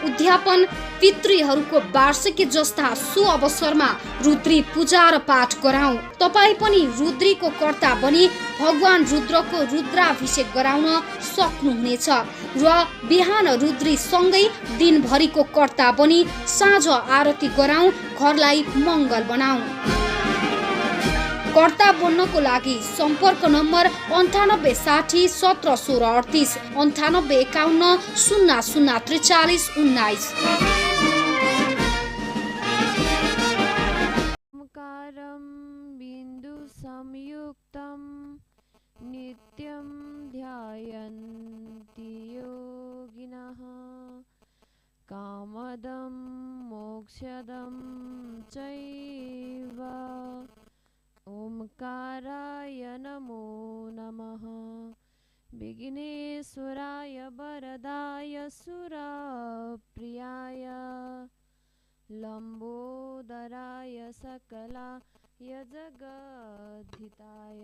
उद्यापन पितृहरूको वार्षिकी जस्ता सो अवसरमा रुद्री पूजा र पाठ गराउँ। तपाईँ पनि रुद्रीको कर्ता बनी भगवान रुद्रको रुद्राभिषेक गराउन सक्नुहुनेछ र बिहान रुद्री सँगै दिनभरिको कर्ता बनी साँझ आरती गराउँ, घरलाई मङ्गल बनाऊ। कर्ता बन्नको लागि सम्पर्क नम्बर 9860 17 16 38 9851 00 43 19। ओंकारं बिन्दु संयुक्तं नित्यं ध्यायन्ति योगिनः कामदं मोक्षदं चैव ओंकाराय नमो नमः। विघ्नेश्वराय वरदाय सुरप्रियाय लंबोदराय सकलाय जगद्धिताय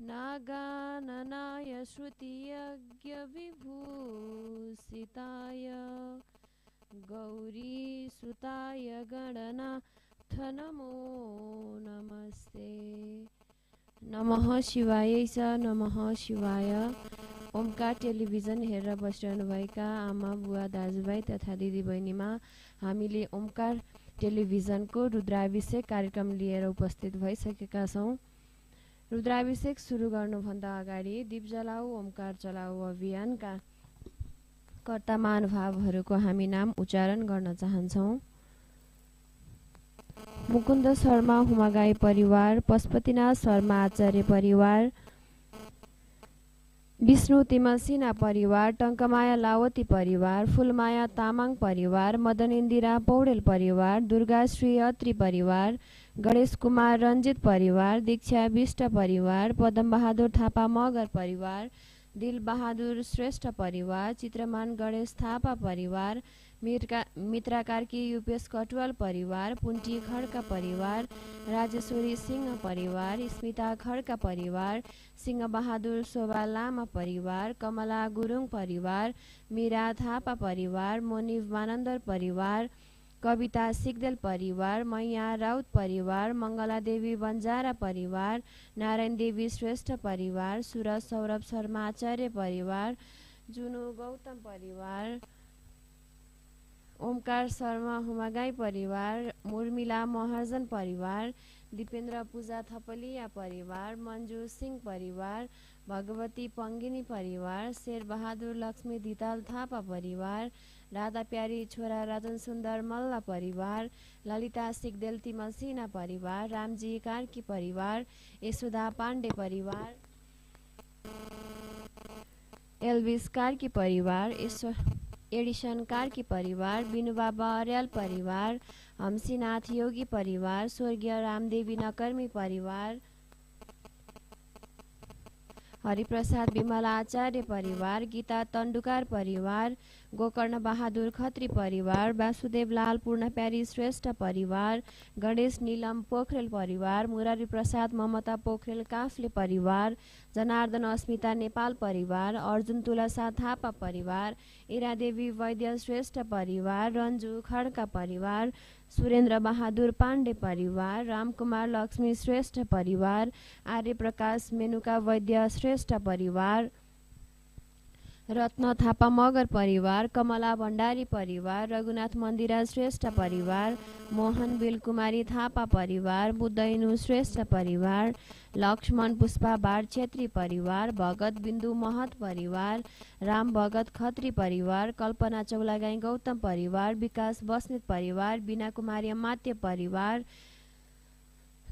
नागाननाय श्रुतियज्ञ विभूषिताय गौरीसुताय गणनाथ नमो नमस्ते। नमः शिवाय च नमः शिवाय। ओमकार टेलिभिजन हेरेर बसिरहनुभएका आमा बुवा दाजुभाइ तथा दिदीबहिनीमा हामीले ओमकार टेलिभिजनको रुद्राभिषेक कार्यक्रम लिएर उपस्थित भइसकेका छौँ। रुद्राभिषेक सुरु गर्नुभन्दा अगाडि दीप जलाऊ ओमकार चलाऊ अभियानका कर्ता महानुभावहरूको हामी नाम उच्चारण गर्न चाहन्छौँ। मुकुन्द शर्मा हुमागाई परिवार, पशुपतिनाथ शर्मा आचार्य परिवार, विष्णु तिमल सिन्हा परिवार, टङ्कमाया लावती परिवार, फुलमाया तामाङ परिवार, मदन इन्दिरा पौडेल परिवार, दुर्गाश्री अत्री परिवार, गणेश कुमार रञ्जित परिवार, दीक्षा विष्ट परिवार, पदम बहादुर थापा मगर परिवार, दिल बहादुर श्रेष्ठ परिवार, चित्रमान गणेश थापा परिवार, मित्रा कार्की युपेश कटुवाल परिवार, पुन्टी खड्का परिवार, राजेश्वरी सिंह परिवार, स्मिता खड्का परिवार, सिंह बहादुर शोभा लामा परिवार, कमला गुरुङ परिवार, मीरा थापा परिवार, मोनिब मानन्दर परिवार, कविता सिग्देल परिवार, मैया राउत परिवार, मङ्गला देवी बन्जारा परिवार, नारायण देवी श्रेष्ठ परिवार, सूरज सौरभ शर्मा आचार्य परिवार, जुनु गौतम परिवार, ओमकार शर्मा हुमागाई परिवार, मुर्मिला महर्जन परिवार, दिपेन्द्र पूजा थपलिया परिवार, मन्जु सिंह परिवार, भगवती पङ्गिनी परिवार, शेर बहादुर लक्ष्मी धिताल थापा परिवार, राधा प्यारी छोरा राजन सुन्दर मल्ल परिवार, ललिता सिग्देल तिमल सिन्हा परिवार, रामजी कार्की परिवार, यशोदा पाण्डे परिवार, एल्विस कार्की परिवार, एडिसन कार्की परिवार, बिनुबाबा अर्याल परिवार, हम्सीनाथ योगी परिवार, स्वर्गीय रामदेवी नकर्मी परिवार, हरिप्रसाद विमला आचार्य परिवार, गीता तन्डुकार परिवार, गोकर्ण बहादुर खत्री परिवार, वासुदेव लाल पूर्णप्यारी श्रेष्ठ परिवार, गणेश नीलम पोखरेल परिवार, मुरारी प्रसाद ममता पोखरेल काफ्ले परिवार, जनार्दन अस्मिता नेपाल परिवार, अर्जुन तुलसा थापा परिवार, इरादेवी वैद्य श्रेष्ठ परिवार, रन्जु खड्का परिवार, सुरेन्द्र बहादुर पाण्डे परिवार, रामकुमार लक्ष्मी श्रेष्ठ परिवार, आर्य प्रकाश मेनुका वैद्य श्रेष्ठ परिवार, रत्न थापा मगर परिवार, कमला भण्डारी परिवार, रघुनाथ मन्दिरा श्रेष्ठ परिवार, मोहन बेलकुमारी थापा परिवार, बुद्धइनु श्रेष्ठ परिवार, लक्ष्मण पुष्पा बार छेत्री परिवार, भगत बिन्दु महत परिवार, राम भगत खत्री परिवार, कल्पना चौलागाई गौतम परिवार, विकास बस्नेत परिवार, बीना कुमारी मात्य परिवार,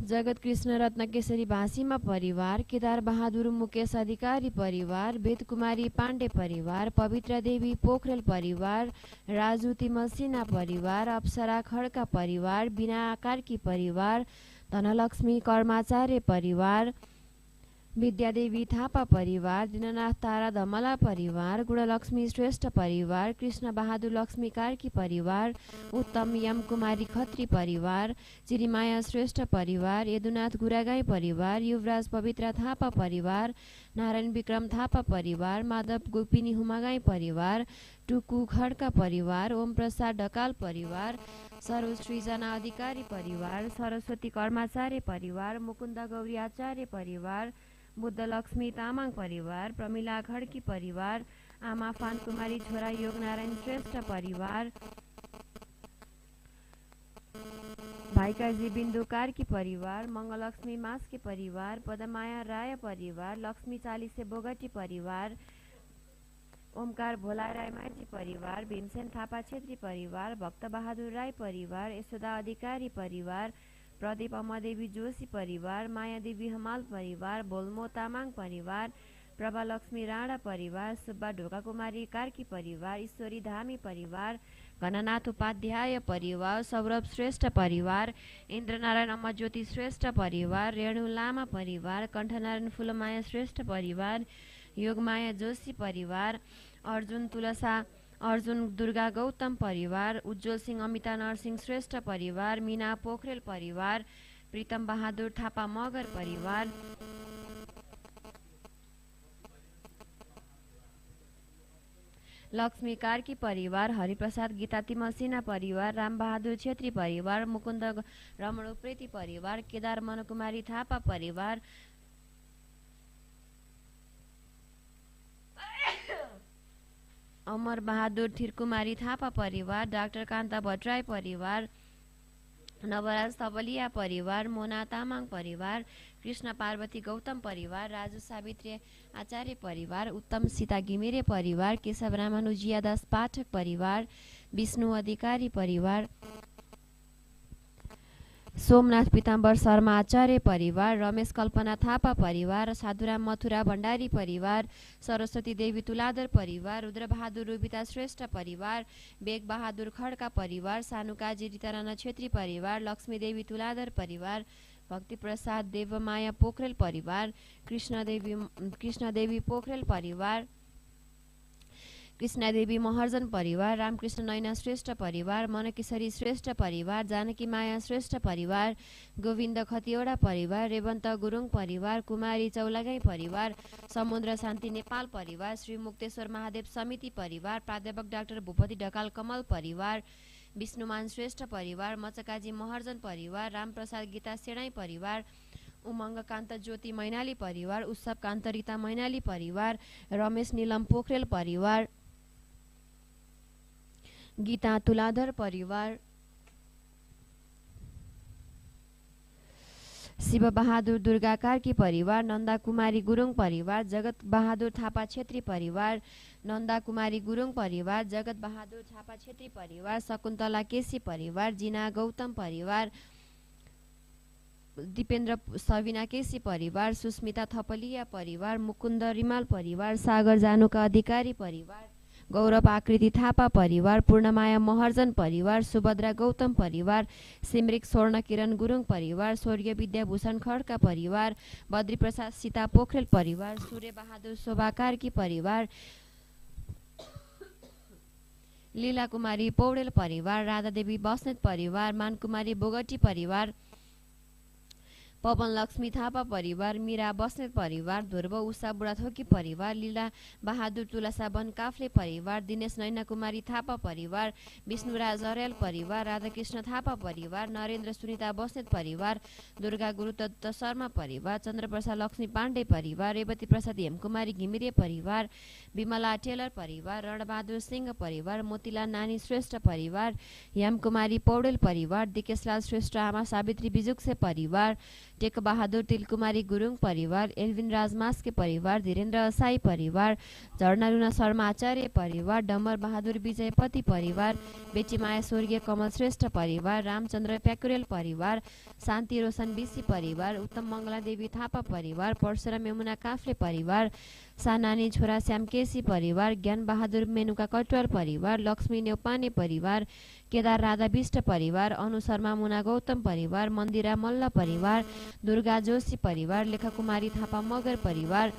जगत कृष्ण रत्न केसरी भाषीमा परिवार, केदार बहादुर मुकेश अधिकारी परिवार, वेद कुमारी पाण्डे परिवार, पवित्र देवी पोखरेल परिवार, राजु तिमल सिन्हा परिवार, अप्सरा खड्का परिवार, बिना कार्की परिवार, धनलक्ष्मी कर्माचार्य परिवार, विद्यादेवी थापा परिवार, दीननाथ तारा धमला परिवार, गुणलक्ष्मी श्रेष्ठ परिवार, कृष्ण बहादुर लक्ष्मी कार्की परिवार, उत्तम यम कुमारी खत्री परिवार, चिरिमाया श्रेष्ठ परिवार, यदुनाथ गुरागाई परिवार, युवराज पवित्र थापा परिवार, नारायण विक्रम थापा परिवार, माधव गोपिनी हुमागाई परिवार, टुकु खड्का परिवार, ओम प्रसाद ढकाल परिवार, सर्वश्री जना अधिकारी परिवार, सरस्वती कर्माचार्य परिवार, मुकुन्द गौरी आचार्य परिवार, बुद्धलक्ष्मी तामाङ परिवार, प्रमिला खड्की परिवार, आमा फान कुमारी छोरा योगनारायण श्रेष्ठ परिवार, भाइकाजी बिन्दु कार्की परिवार, मङ्गलक्ष्मी मास्के परिवार, पदमाया राय परिवार, लक्ष्मी चालिसे बोगटी परिवार, ओमकार भोला राई माझी परिवार, भीमसेन थापा छेत्री परिवार, भक्त बहादुर राई परिवार, यशोदा अधिकारी परिवार, प्रदीप अमदेवी जोशी परिवार, मायादेवी हमाल परिवार, भोल्मो तामाङ परिवार, प्रभालक्ष्मी राणा परिवार, सुब्बा ढोका कुमारी कार्की परिवार, ईश्वरी धामी परिवार, घननाथ उपाध्याय परिवार, सौरभ श्रेष्ठ परिवार, इन्द्रनारायण अम्मज्योति श्रेष्ठ परिवार, रेणु लामा परिवार, कण्ठनारायण फुलमाया श्रेष्ठ परिवार, योगमाया जोशी परिवार, अर्जुन दुर्गा गौतम परिवार, उज्जवल सिंह अमिता नरसिंह श्रेष्ठ परिवार, मीना पोखरेल परिवार, प्रीतम बहादुर थापा मगर परिवार, लक्ष्मी कार्की परिवार, हरिप्रसाद गीता तिमल सिन्हा परिवार, रामबहादुर छेत्री परिवार, मुकुन्द रमण उप्रेती परिवार, केदार मनकुमारी थापा परिवार, अमर बहादुर थिरकुमारी थापा परिवार, डाक्टर कान्ता भट्टराई परिवार, नवराज थपलिया परिवार, मोना तामाङ परिवार, कृष्ण पार्वती गौतम परिवार, राजु सावित्री आचार्य परिवार, उत्तम सीता घिमिरे परिवार, केशव रामानुजिया दास पाठक परिवार, विष्णु अधिकारी परिवार, सोमनाथ पीताम्बर शर्मा आचार्य परिवार, रमेश कल्पना थापा परिवार, साधुराम मथुरा भण्डारी परिवार, सरस्वती देवी तुलाधर परिवार, रुद्रबहादुर रुबिता श्रेष्ठ परिवार, बेग बहादुर खड्का परिवार, सानुकाजी रिताराना छेत्री परिवार, लक्ष्मी देवी तुलाधर परिवार, भक्ति प्रसाद देवमाया पोखरेल परिवार, कृष्णदेवी पोखरेल परिवार, कृष्णदेवी महर्जन परिवार, रामकृष्ण नैना श्रेष्ठ परिवार, मनकिशोरी श्रेष्ठ परिवार, जानकी माया श्रेष्ठ परिवार, गोविन्द खतिवडा परिवार, रेवन्त गुरुङ परिवार, कुमारी चौलागाई परिवार, समुद्र शान्ति नेपाल परिवार, श्री मुक्तेश्वर महादेव समिति परिवार, प्राध्यापक डाक्टर भूपति ढकाल कमल परिवार, विष्णुमान श्रेष्ठ परिवार, मचकाजी महर्जन परिवार, रामप्रसाद गीता सेणाई परिवार, उमङ्ग कान्त ज्योति मैनाली परिवार, उत्सव कान्त रिता मैनाली परिवार, रमेश निलम पोखरेल परिवार, गीता तुलाधर परिवार, शिव बहादुर दुर्गा कार्की परिवार, नन्दा कुमारी गुरुङ परिवार, जगत बहादुर थापा छेत्री परिवार, नन्दा कुमारी गुरुङ परिवार, जगत बहादुर थापा छेत्री परिवार, शकुन्तला केसी परिवार, जिना गौतम परिवार, दिपेन्द्र सविना केसी परिवार, सुस्मिता थपलिया परिवार, मुकुन्द रिमाल परिवार, सागर जानुका अधिकारी परिवार, गौरव आकृति थापा परिवार, पूर्णमाया महर्जन परिवार, सुभद्रा गौतम परिवार, सिमरिक स्वर्ण किरण गुरुङ परिवार, स्वर्गीय विद्याभूषण खड्का परिवार, बद्री प्रसाद सीता पोखरेल परिवार, सूर्य बहादुर शोभा कार्की परिवार, लीला कुमारी पौडेल परिवार, राधादेवी बस्नेत परिवार, मानकुमारी बोगटी परिवार, पवन लक्ष्मी थापा परिवार, मीरा बस्नेत परिवार, ध्रुव उषा बुढाथोकी परिवार, लीला बहादुर तुलासा वन काफ्ले परिवार, दिनेश नैना कुमारी थापा परिवार, विष्णुराज अर्याल परिवार, राधाकृष्ण थापा परिवार, नरेन्द्र सुनिता बस्नेत परिवार, दुर्गा गुरुदत्त शर्मा परिवार, चन्द्रप्रसाद लक्ष्मी पाण्डे परिवार, रेवती प्रसाद हेमकुमारी घिमिरे परिवार, विमला टेलर परिवार, रणबहादुर सिंह परिवार, मोतीलाल नानी श्रेष्ठ परिवार, हेमकुमारी पौडेल परिवार, दिकेशलाल श्रेष्ठ आमा सावित्री बिजुक्से परिवार, टेक बहादुर तिलकुमारी गुरुङ परिवार, एल्विन राजमास्के परिवार, धीरेन्द्र असाई परिवार, झरना रुना शर्मा आचार्य परिवार, डम्बर बहादुर विजयपति परिवार, बेटी माया स्वर्गीय कमल श्रेष्ठ परिवार, रामचन्द्र प्याकुरेल परिवार, शान्ति रोशन बिसी परिवार, उत्तम मङ्गला देवी थापा परिवार, परशुराम यमुना काफ्ले परिवार, सानानी छोरा श्याम केसी परिवार, ज्ञान बहादुर मेनुका कटुवाल परिवार, लक्ष्मी नेउपाने परिवार, केदार राधा विष्ट परिवार, अनु शर्मा मुना गौतम परिवार, मन्दिरा मल्ल परिवार, दुर्गा जोशी परिवार, लेखकुमारी थापा मगर परिवार,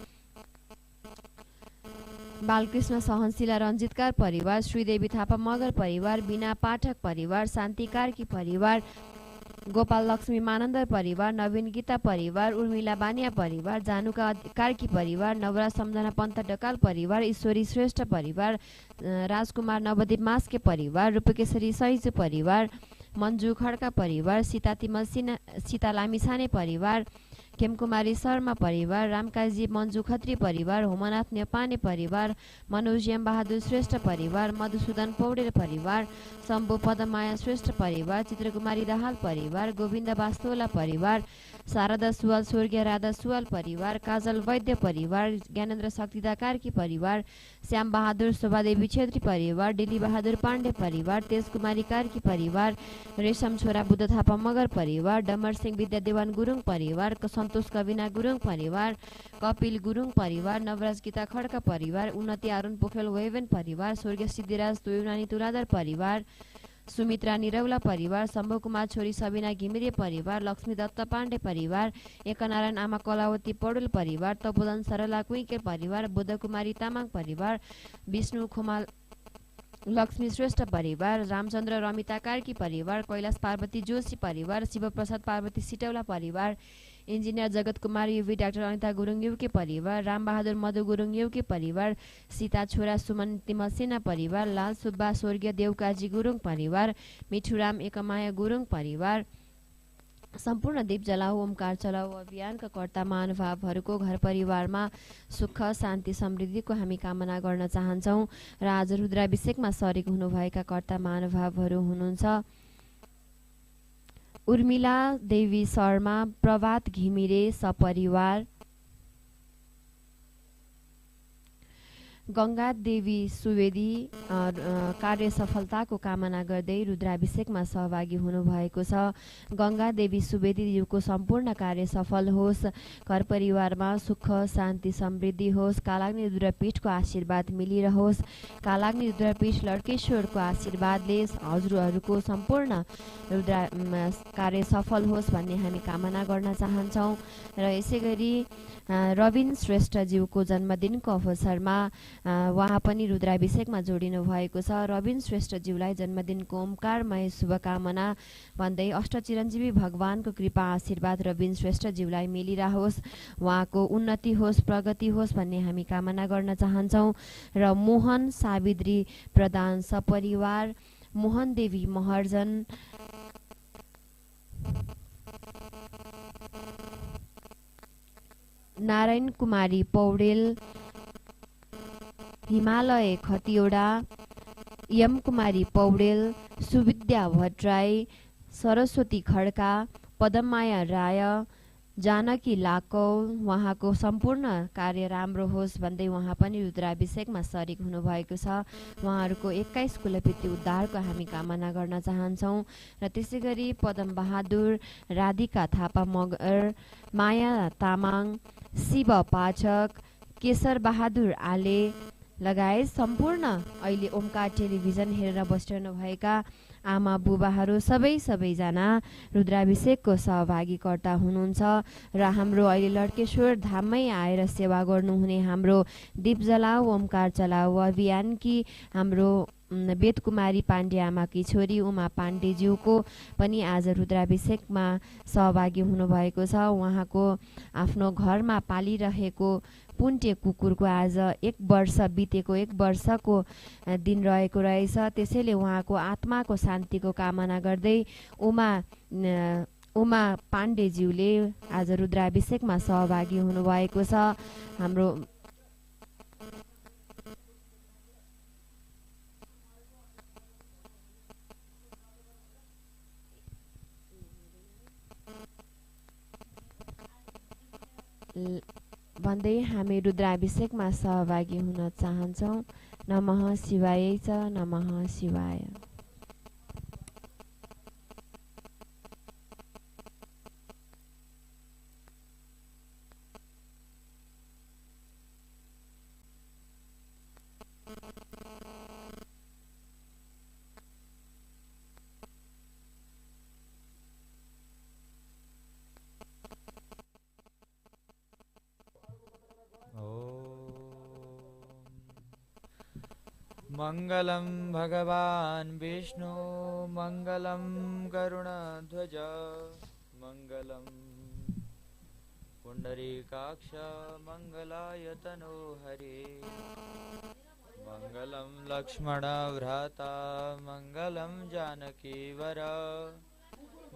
बालकृष्ण सहनशीला रञ्जितकार परिवार, श्रीदेवी थापा मगर परिवार, बिना पाठक परिवार, शान्ति कार्की परिवार, गोपाल लक्ष्मी मानन्दर परिवार, नवीन गीता परिवार, उर्मिला बानिया परिवार, जानुका कार्की परिवार, नवराज सम्झना पन्त ढकाल परिवार, ईश्वरी श्रेष्ठ परिवार, राजकुमार नवदीप मास्के परिवार, रूपकेशरी सैजु परिवार, मन्जु खड्का परिवार, सीता लामिछाने परिवार, खेमकुमारी शर्मा परिवार, रामकाजी मन्जु खत्री परिवार, होमनाथ नेपाने परिवार, मनोज एम बहादुर श्रेष्ठ परिवार, मधुसूदन पौडेल परिवार, शम्भु पदमाया श्रेष्ठ परिवार, चित्रकुमारी दाहाल परिवार, गोविन्द वास्तोला परिवार, शारदा सुवाल स्वर्गीय राधा सुवाल परिवार, काजल वैद्य परिवार, ज्ञानेन्द्र शक्तिदा कार्की परिवार, श्याम बहादुर शोभादेवी छेत्री परिवार, डिली बहादुर पाण्डे परिवार, तेजकुमारी कार्की परिवार, रेशम छोरा बुद्ध थापा मगर परिवार, डमर सिंह विद्या देवान गुरुङ परिवार, सन्तोष कविना गुरुङ परिवार, कपिल गुरुङ परिवार, नवराज गीता खड्का परिवार, उन्नति अरुण पोखरेल वेवेन परिवार, स्वर्गीय सिद्धिराज तुयुनानी तुलाधर परिवार, सुमित्रा निरौला परिवार, शम्भु कुमार छोरी सबिना घिमिरे परिवार, लक्ष्मी दत्त पाण्डे परिवार, एकनारायण आमा कलावती पौडेल परिवार, तपोधन सरला कुइके परिवार, बुद्ध कुमारी तामाङ परिवार, विष्णु खुमाल लक्ष्मी श्रेष्ठ परिवार, रामचन्द्र रमिता कार्की परिवार, कैलाश पार्वती जोशी परिवार, शिवप्रसाद पार्वती सिटौला परिवार, इन्जिनियर जगत कुमार युवी, डाक्टर अनिता गुरुङ युके परिवार, रामबहादुर मधु गुरुङ युके परिवार, सीता छोरा सुमन तिमल सेना परिवार, लाल सुब्बा स्वर्गीय देवकाजी गुरुङ परिवार, मिठुराम एकमाया गुरुङ परिवार, सम्पूर्ण दीप जलाऊ ओमकार चलाऊ अभियानका कर्ता महानुभावहरूको घर परिवारमा सुख शान्ति समृद्धिको हामी कामना गर्न चाहन्छौँ र आज रुद्राभिषेकमा सरिक हुनुभएका कर्ता महानुभावहरू हुनुहुन्छ उर्मिला देवी शर्मा, प्रभात घिमिरे सपरिवार, गंगा देवी सुवेदी कार्य सफलताको कामना गर्दै रुद्राभिषेकमा सहभागी हुनुभएको छ। गंगा देवी सुवेदीज्यूको सम्पूर्ण कार्य सफल होस्, घर परिवारमा सुख शान्ति समृद्धि होस्, कालाग्नि रुद्रपीठको आशीर्वाद मिलिरहोस्, कालाग्नि रुद्रपीठ लड्केश्वरको आशीर्वादले हजुरहरूको सम्पूर्ण कार्य सफल होस् भन्ने हामी कामना गर्न चाहन्छौँ। र यसै गरी रविन श्रेष्ठज्यूको जन्मदिनको अवसरमा उहाँ पनि रुद्राभिषेकमा जोडिनु भएको छ। रविन श्रेष्ठज्यूलाई जन्मदिनको ओमकारमय शुभकामना भन्दै अष्टचिरञ्जीवी भगवानको कृपा आशीर्वाद रविन श्रेष्ठज्यूलाई मिलिरहोस्, उहाँको उन्नति होस्, प्रगति होस् भन्ने हामी कामना गर्न चाहन्छौँ। र मोहन सावित्री प्रधान सपरिवार, मोहन देवी महर्जन, नारायण कुमारी पौडेल, हिमालय खतिवडा, यम कुमारी पौडेल, सुविद्या भट्टराई, सरस्वती खड्का, पदमाया राय, जानकी लाकौ, उहाँको सम्पूर्ण कार्य राम्रो होस् भन्दै उहाँ पनि रुद्राभिषेकमा सरिक हुनुभएको छ। उहाँहरूको 21 कुलपितृ उद्धारको हामी कामना गर्न चाहन्छौँ। र त्यसै गरी पदम बहादुर, राधिका थापा मगर, माया तामाङ, शिव पाठक, केशर बहादुर आले लगायत सम्पूर्ण अहिले ओमकार टेलिभिजन हेरेर बसिरहनु भएका आमा बुबाहरू सबैजना रुद्राभिषेकको सहभागीकर्ता हुनुहुन्छ। र हाम्रो अहिले लड्केश्वर धाममै आएर सेवा गर्नुहुने हाम्रो दीप जलाऊ ओमकार चलाऊ अभियानकी हाम्रो वेदकुमारी पाण्डे आमाकी छोरी उमा पाण्डेज्यूको पनि आज रुद्राभिषेकमा सहभागी हुनुभएको छ। उहाँको आफ्नो घरमा पालिरहेको पुन्टे कुकुरको आज 1 वर्ष बितेको 1 वर्षको दिन रहेको रहेछ। त्यसैले उहाँको आत्माको शान्तिको कामना गर्दै उमा पाण्डेज्यूले आज रुद्राभिषेकमा सहभागी हुनुभएको छ। हाम्रो भन्दै हामी रुद्राभिषेकमा सहभागी हुन चाहन्छौँ। नमः शिवाय च नमः शिवाय। मङ्गलं भगवान् विष्णु मङ्गलं गरुडध्वज मङ्गलं पुण्डरीकाक्ष मङ्गलाय तनोहरे मङ्गलं लक्ष्मणव्राता मङ्गलं जानकीवर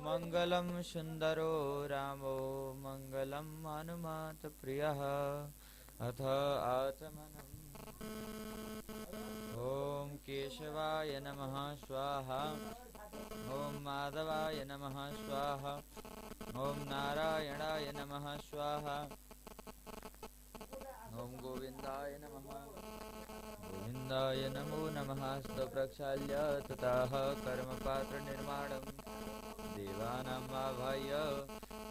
मङ्गलं सुन्दरो रामो मङ्गलं हनुमत्प्रियः अथ आत्मनम् ॐ केशवाय नमः स्वाहा ॐ माधवाय नमः स्वाहा ॐ नारायणाय नमः स्वाहा ॐ गोविन्दाय नमः गोविन्दाय नमो नमः स्तप्रक्षाल्य ततः कर्मपात्रनिर्माणं देवानां आभाय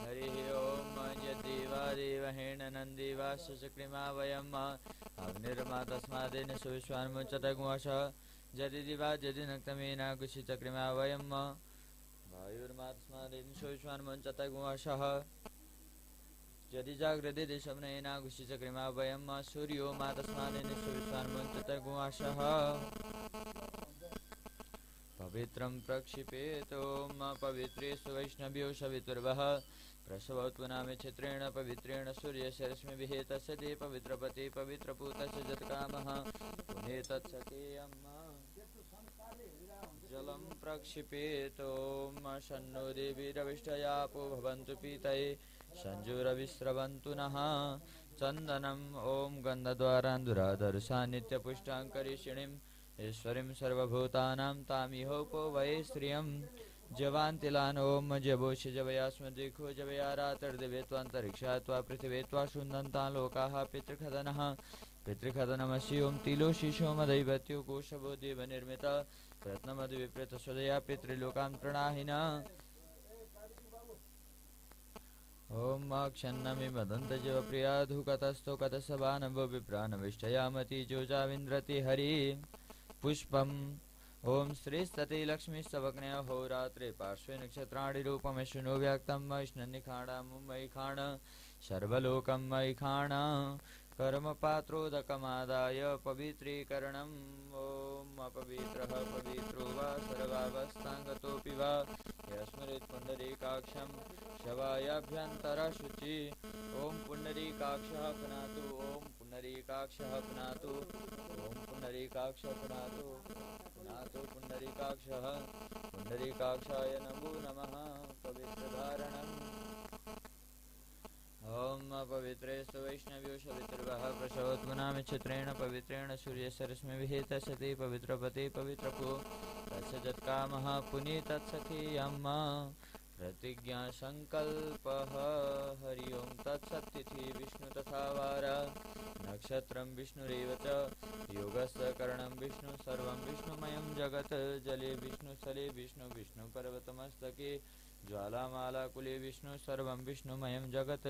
हरिः ॐ यद्देवादेवहेण नन्देवास्य चक्रिमा वयम् अग्निर्मा तस्मादेन सुविश्वान्मुच्यते जदि दिवा जदि नक्तमेनाकुशिचक्रिमा वयम् वायुर्मा तस्मादेन सुविश्वान्मुच्यते यदि जाग्रते देशम्नेनाकुशिचक्रिमा वयम् सूर्यो मा तस्मादेन सुविश्वान्मुच्यते पवित्रं प्रक्षिपेत् ॐ पवित्रेषु वैष्णव्यो सवितुर्वः प्रसवतु नाम क्षेत्रेण पवित्रेण सूर्यस्य रश्मिभिः तस्य ते पवित्रपते पवित्रपूतस्य जत्कामः पुनेतत्सखेयम् जलं प्रक्षिपेत् ॐ शन्नो देवीरविष्टयापो भवन्तु पीतये संजुरविस्रवन्तु नः चन्दनम् ॐ गन्धद्वारान्धुराधरुषा नित्यपुष्टाङ्करीषिणीम् ईश्वरीं सर्वभूतानां तामिहोपो वै श्रियं जवान्तिलान् ॐ जबोषि जवया स्मदिखो जवया रातर्दिवे त्वान्तरिक्षा त्वा पृथिवे त्वा शुन्धन्तां लोकाः पितृखदनः पितृखदनमसि ॐ तिलोशिशो मदैवत्यो कोशवो देवनिर्मित प्रत्नमद्विप्रेतस्वदया पितृलोकां प्रणाहिन ॐ क्षन्नमि मदन्तजीवप्रिया धूकतस्थो कतसवानवो विप्राणविष्टयामति जोजाविन्द्रति हरि पुष्पम् ॐ श्रीस्तते लक्ष्मीस्तवग्नय होरात्रे पार्श्वे नक्षत्राणि रूपमे शृणु व्यक्तं वैष्णनिखाणां मयि खाण सर्वलोकं मयि खाण कर्मपात्रोदकमादाय पवित्रीकरणम् ॐ अपवित्रः पवित्रो वा सर्वावस्थाङ्गतोऽपि वा यस्मरेत् पुण्डरीकाक्षं शवायाभ्यन्तरशुचि ॐ पुण्डरीकाक्षः पुनातु ॐ पुण्डरीकाक्षः पुनातु ॐ पुण्डरीकाक्षः पुनातु पुनातु पुण्डरीकाक्षः पुण्डरीकाक्षाय नमो नमः पवित्रधारणम् ॐ पवित्रेस्तु वैष्णव्यो सवितुर्वः प्रसवोत्मनाम क्षेत्रेण पवित्रेण सूर्यस्य रश्मिभिः तस्य ते पवित्रपते पवित्रपो तस्य जत्कामः पुनीतत्सखेयम् प्रतिज्ञा संकल्पः हरि ओं तत्सत्तिथि विष्णु तथा वार नक्षत्रं विष्णुरेव च योगस्य करणं विष्णु सर्वं विष्णुमयं जगत् जले विष्णु स्थले विष्णु विष्णु पर्वतमस्तके ज्वालामालाकुले विष्णु सर्वं विष्णुमयं जगत्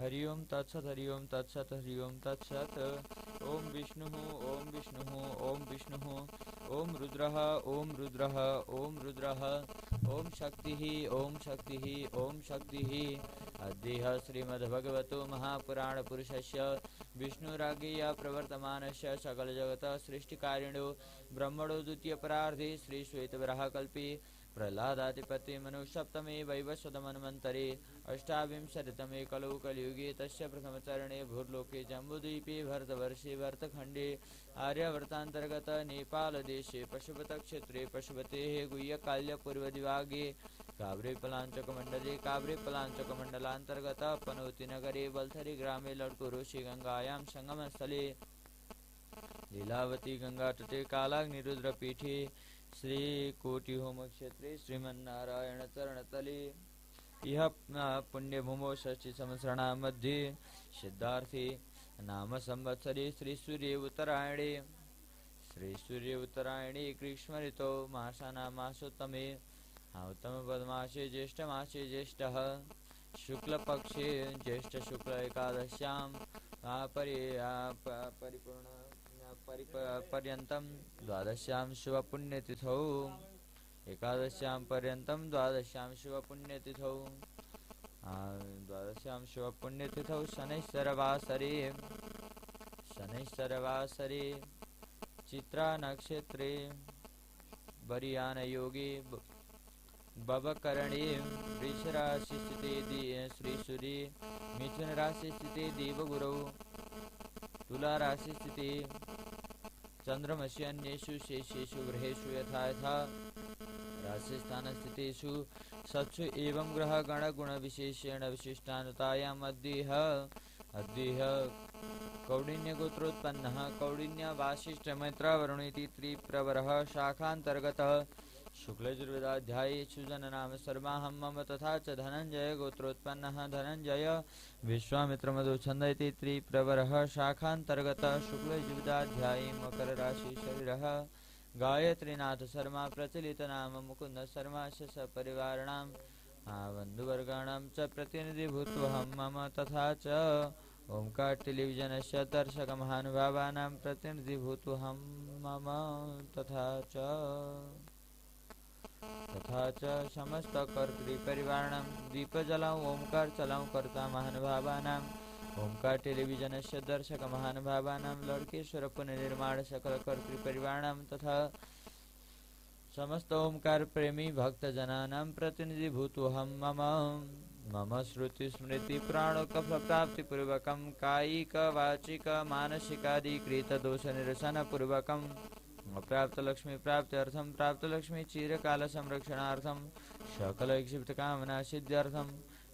हरि ओं तत्सत् हरि ओं तत्सत् हरि ओं तत्सत् ॐ विष्णुः ॐ विष्णुः ॐ विष्णुः ॐ रुद्रः ॐ रुद्रः ॐ रुद्रः ॐ शक्तिः ॐ शक्तिः ॐ शक्तिः अद्यः श्रीमद्भगवतो महापुराणपुरुषस्य विष्णुराज्ञया प्रवर्तमानस्य सकलजगतः सृष्टिकारिणो ब्रह्मणो द्वितीयपरार्धे श्रीश्वेतवराहकल्पे प्रह्लादातिपत्ति मनुसप्तमे वैवस्वतमन्वन्तरे अष्टाविंशतितमे कलौ कलियुगे तस्य प्रथमचरणे भूर्लोके जम्बूद्वीपे भरतवर्षे भरतखण्डे आर्यावर्तान्तर्गत नेपालदेशे पशुपतक्षेत्रे पशुपतेः गुह्यकाल्यपूर्वदिवागे काभ्रेपलाञ्चकमण्डले काभ्रेपलाञ्चकमण्डलान्तर्गत पनौतीनगरे वल्थरी ग्रामे लड्कुरुषि गङ्गायां सङ्गमस्थले लीलावती गङ्गातटे कालाग्निरुद्रपीठे श्रीकोटिहोमक्षेत्रे श्रीमन्नारायणचरणतले इह पुण्यभूमौ षष्ठीसंवत्सराणां मध्ये सिद्धार्थे नाम संवत्सरे श्रीसूर्ये उत्तरायणे ग्रीष्मऋतौ मासानामासोत्तमे उत्तमपद्मासे ज्येष्ठमासे ज्येष्ठः शुक्लपक्षे ज्येष्ठशुक्ल एकादश्यां पर्यन्तं द्वादश्यां शुभपुण्यतिथौ एकादश्यां पर्यन्तं द्वादश्यां शुभपुण्यतिथौ द्वादश्यां शुभपुण्यतिथौ शनैश्चरवासरे चित्रा नक्षत्रे वरियान योगे बवकरणे वृषराशि स्थिते श्रीसूर्ये मिथुन राशि स्थिते देवगुरौ तुला राशि स्थिते चंद्रमसि अन्येषु शेषेषु ग्रहेषु यथा यथा राशिस्थान स्थितेषु सत्सु एवं ग्रह गण गुण विशेषेण विशिष्टानुतायाम् अद्यः कौंडिन्य गोत्रोत्पन्नः कौंडिन्य वासिष्ठ मैत्र वरुण इति त्रिप्रवरः शाखान्तर्गतः शुक्लयजुर्वेदाध्यायेषु जननाम शर्माहं मम तथा च धनञ्जय गोत्रोत्पन्नः धनञ्जय विश्वामित्र मधुछन्द इति त्रिप्रवरः शाखान्तर्गतः शुक्लयजुर्वेदाध्याये मकर राशि शरीरः गायत्रीनाथ शर्मा प्रचलित नाम मुकुंद शर्मा सपरिवाराणां बन्धुवर्गाणां च प्रतिनिधिभूत्वहं मम तथा च ओंकार टेलीविजनस्य दर्शक महानुभावानां प्रतिनिधिभूत्वहं मम तथा च समस्त कर्तृपरिवाराणां दीपजलां ओंकार चलां कर्ता महानुभावानां ओंकार टेलीविजनस्य दर्शक महानुभावानां लड़केश्वर पुनर्निर्माण सकल कर्तृपरिवाराणां तथा समस्त ओंकार प्रेमी भक्तजनानां प्रतिनिधिभूतोऽहं मम श्रुति स्मृति प्राणोकफ प्राप्तिपूर्वकं कायिक वाचिक मानसिकादि कृत दोष निरसन पूर्वकं प्राप्त लक्ष्मी प्राप्त्यर्थं प्राप्त लक्ष्मी चिरकाल संरक्षणार्थं सकल इक्षिप्त कामना सिद्ध्यर्थं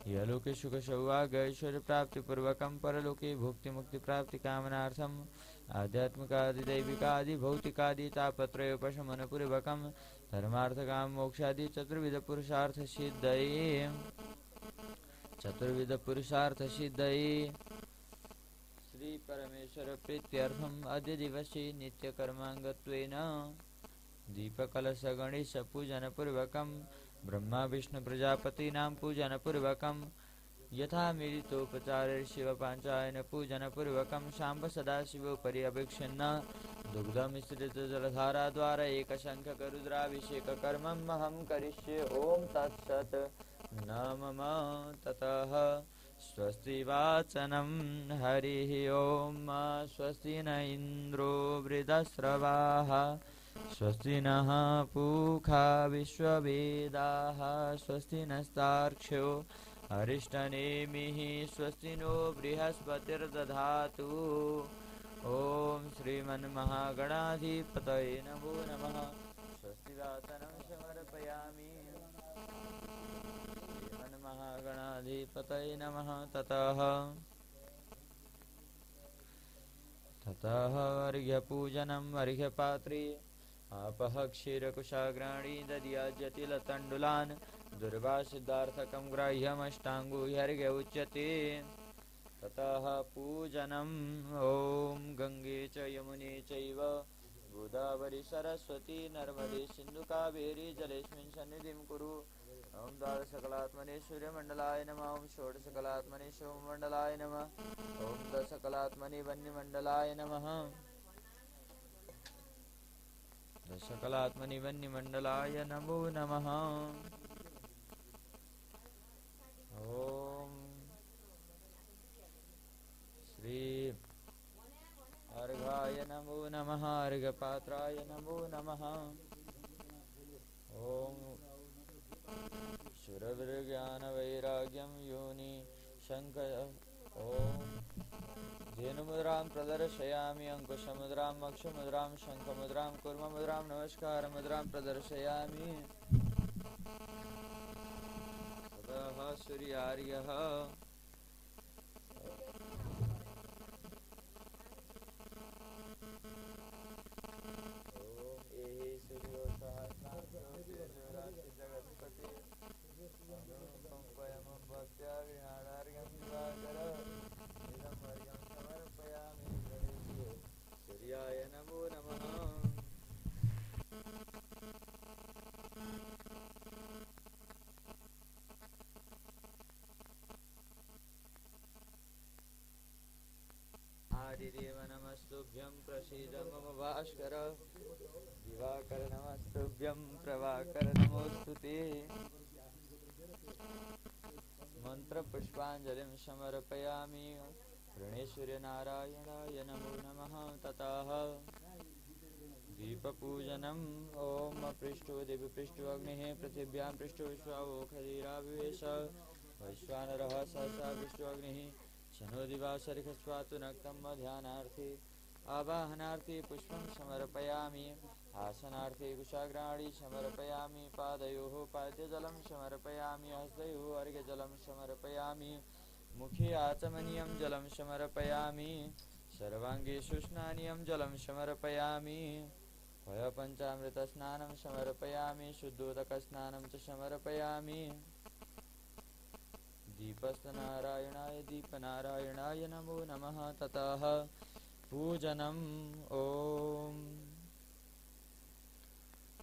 यलोके सुख सौभाग्य ऐश्वर्य प्राप्ति पूर्वकं परलोके भुक्ति मुक्ति प्राप्ति कामनार्थं आध्यात्मिकादि दैविकादि भौतिकादि तापत्रयोपशमन पूर्वकं धर्मार्थ काम मोक्षादि चतुर्विध पुरुषार्थ सिद्धये श्री परमेश्वर प्रीत्यर्थम अद्य दिवसे नित्य कर्मांगत्वेन दीपकलश गणेश पूजन पूर्वकं ब्रह्मा विष्णु प्रजापतीनां पूजन पूर्वकं यथा मिलितोपचारे शिव पांचायन पूजन पूर्वकं शांब सदाशिवोपरि अभिक्षिन्न दुग्ध मिश्रित जलधारा द्वारा एक शंख रुद्राभिषेक कर्मम् अहं करिष्ये ओम तत्सत् नमः ततः स्वस्ति वाचनं हरिः ओम स्वस्ति न इंद्रो वृद्धश्रवाः स्वस्ति नः पूषा विश्ववेदाः स्वस्ति नस्तार्क्ष्यो अरिष्टनेमिः स्वस्ति नो बृहस्पतिर्दधातु ओम श्रीमन्महागणाधिपतये नमो नमः स्वस्ति वासनं समर्पयामि श्रीमन्महागणाधिपतये नमः ततः अर्घ्यपूजनम् अर्घ्यपात्रे आपः क्षीरकुशाग्राणी दद्याजतिलतण्डुलान् दुर्वासिद्धार्थकं ग्राह्यमष्टाङ्गो ह्यर्घ्य उच्यते ततः पूजनम् ॐ गंगे च यमुने चैव गोदावरी सरस्वती नर्मदे सिन्धु कावेरी जलेऽस्मिन् सन्निधिं कुरु ॐ द्वादशकलात्मने सूर्यमण्डलाय नमः ॐ षोडशकलात्मने सोममण्डलाय नमः ॐ दशकलात्मने वह्निमण्डलाय नमः दशकलात्मनि वह्निमण्डलाय नमो नमः ॐ श्री अर्घाय नमो नमः अर्घपात्राय नमो नमः ॐ सुरविर्ज्ञानवैराग्यं योनि शङ्ख ॐ धेनुमुद्रां प्रदर्शयामि अंकुशमुद्रां मक्षमुद्रां शङ्खमुद्रां कूर्ममुद्रां नमस्कारमुद्रां प्रदर्शयामि ततः सूर्यार्घ्यः सूर्याय नमो नमः आदिदेव नमस्तुभ्यं प्रसीद मम भास्कर दिवाकर नमस्तुभ्यं प्रभाकर नमोस्तुते मंत्र पुष्पांजलिं समर्पयामि प्रणेश्वर नारायणाय नमो नमः ततः दीपपूजनम् ॐ पृष्ठो दिव्यपृष्ठो अग्निः पृथिव्यां पृष्ठो विश्वावोखधिराविवेश वैश्वानरः सहसा पृष्ठो अग्निः शनो दिवासरिखस्वातु नक्तं ध्यानार्थी आवाहनार्थी पुष्पं समर्पयामि आसनार्थी कुशाग्राणि समर्पयामि पादयोः पाद्यजलं समर्पयामि हस्तयोः अर्घ्यजलं समर्पयामि मुखे आचमनीयं जलं समर्पयामि सर्वाङ्गे शुष्णानीयं जलं समर्पयामि पञ्चामृतस्नानं समर्पयामि शुद्धोदकस्नानं च समर्पयामि दीपनारायणाय नमो नमः ततः पूजनम् ॐ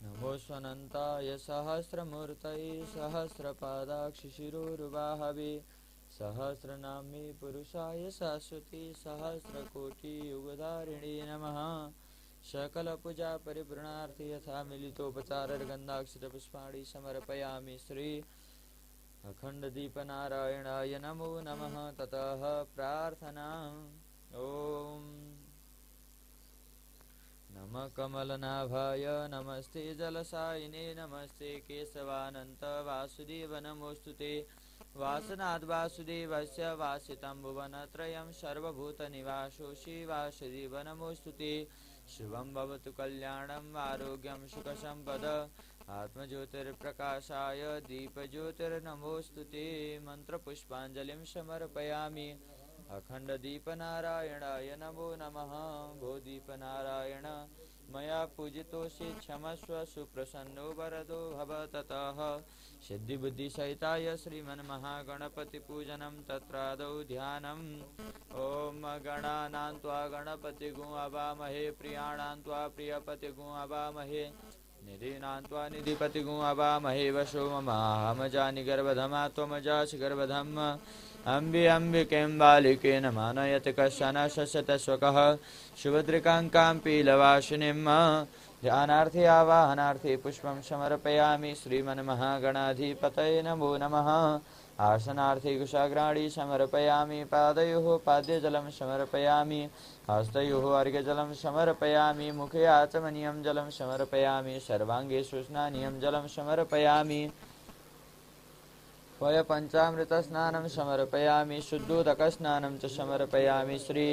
नमो स्वनन्ताय सहस्रमूर्तये सहस्रपादाक्षिशिरोरुबाहवे सहस्रनाम्ने पुरुषाय शाश्वती सहस्रकोटियुगधारिणे नमः सकलपूजा परिपूर्णार्थे यथा मिलितोपचारर्गन्धाक्षरपुष्पाणि समर्पयामि श्री अखण्डदीपनारायणाय नमो नमः ततः प्रार्थना ॐ नमः कमलनाभाय नमस्ते जलसायिने नमस्ते केशवानन्त वासुदेव नमोऽस्तुते वासनाद् वासुदेवस्य वासितं भुवनत्रयं सर्वभूतनिवासोऽसि वासुदेव नमोऽस्तुते शुभं भवतु कल्याणम् आरोग्यं सुखसम्पद आत्मज्योतिर्प्रकाशाय दीपज्योतिर्नमोऽस्तुते मन्त्रपुष्पाञ्जलिं समर्पयामि अखण्डदीपनारायणाय नमो नमः भो दीपनारायण मया पूजितोऽसि क्षमस्व सुप्रसन्नो वरदो भव ततः सिद्धिबुद्धिसहिताय श्रीमन्महागणपतिपूजनं तत्रादौ ध्यानम् ॐ गणानां त्वा गणपतिगुं अवामहे प्रियाणां त्वा प्रियपतिगुं अवामहे निधीनां त्वा निधिपतिगुं अवामहे वशो ममाहमजानि गर्भधमा त्वमजासि गर्भधम् अम्बिकें बालिकेन मानयति कश्चन शस्यतस्वकः सुभद्रिकाङ्कां पीलवासिनीं ध्यानार्थी आवाहनार्थी पुष्पं समर्पयामि श्रीमन्महागणाधिपतये नमो नमः आसनार्थी कुशाग्राणि समर्पयामि पादयोः पाद्यजलं समर्पयामि हस्तयोः अर्घ्यजलं समर्पयामि मुखे आचमनीयं जलं समर्पयामि सर्वाङ्गे शुष्णानीयं जलं समर्पयामि पञ्चामृतस्नानं समर्पयामि शुद्धोदकस्नानं च समर्पयामि श्री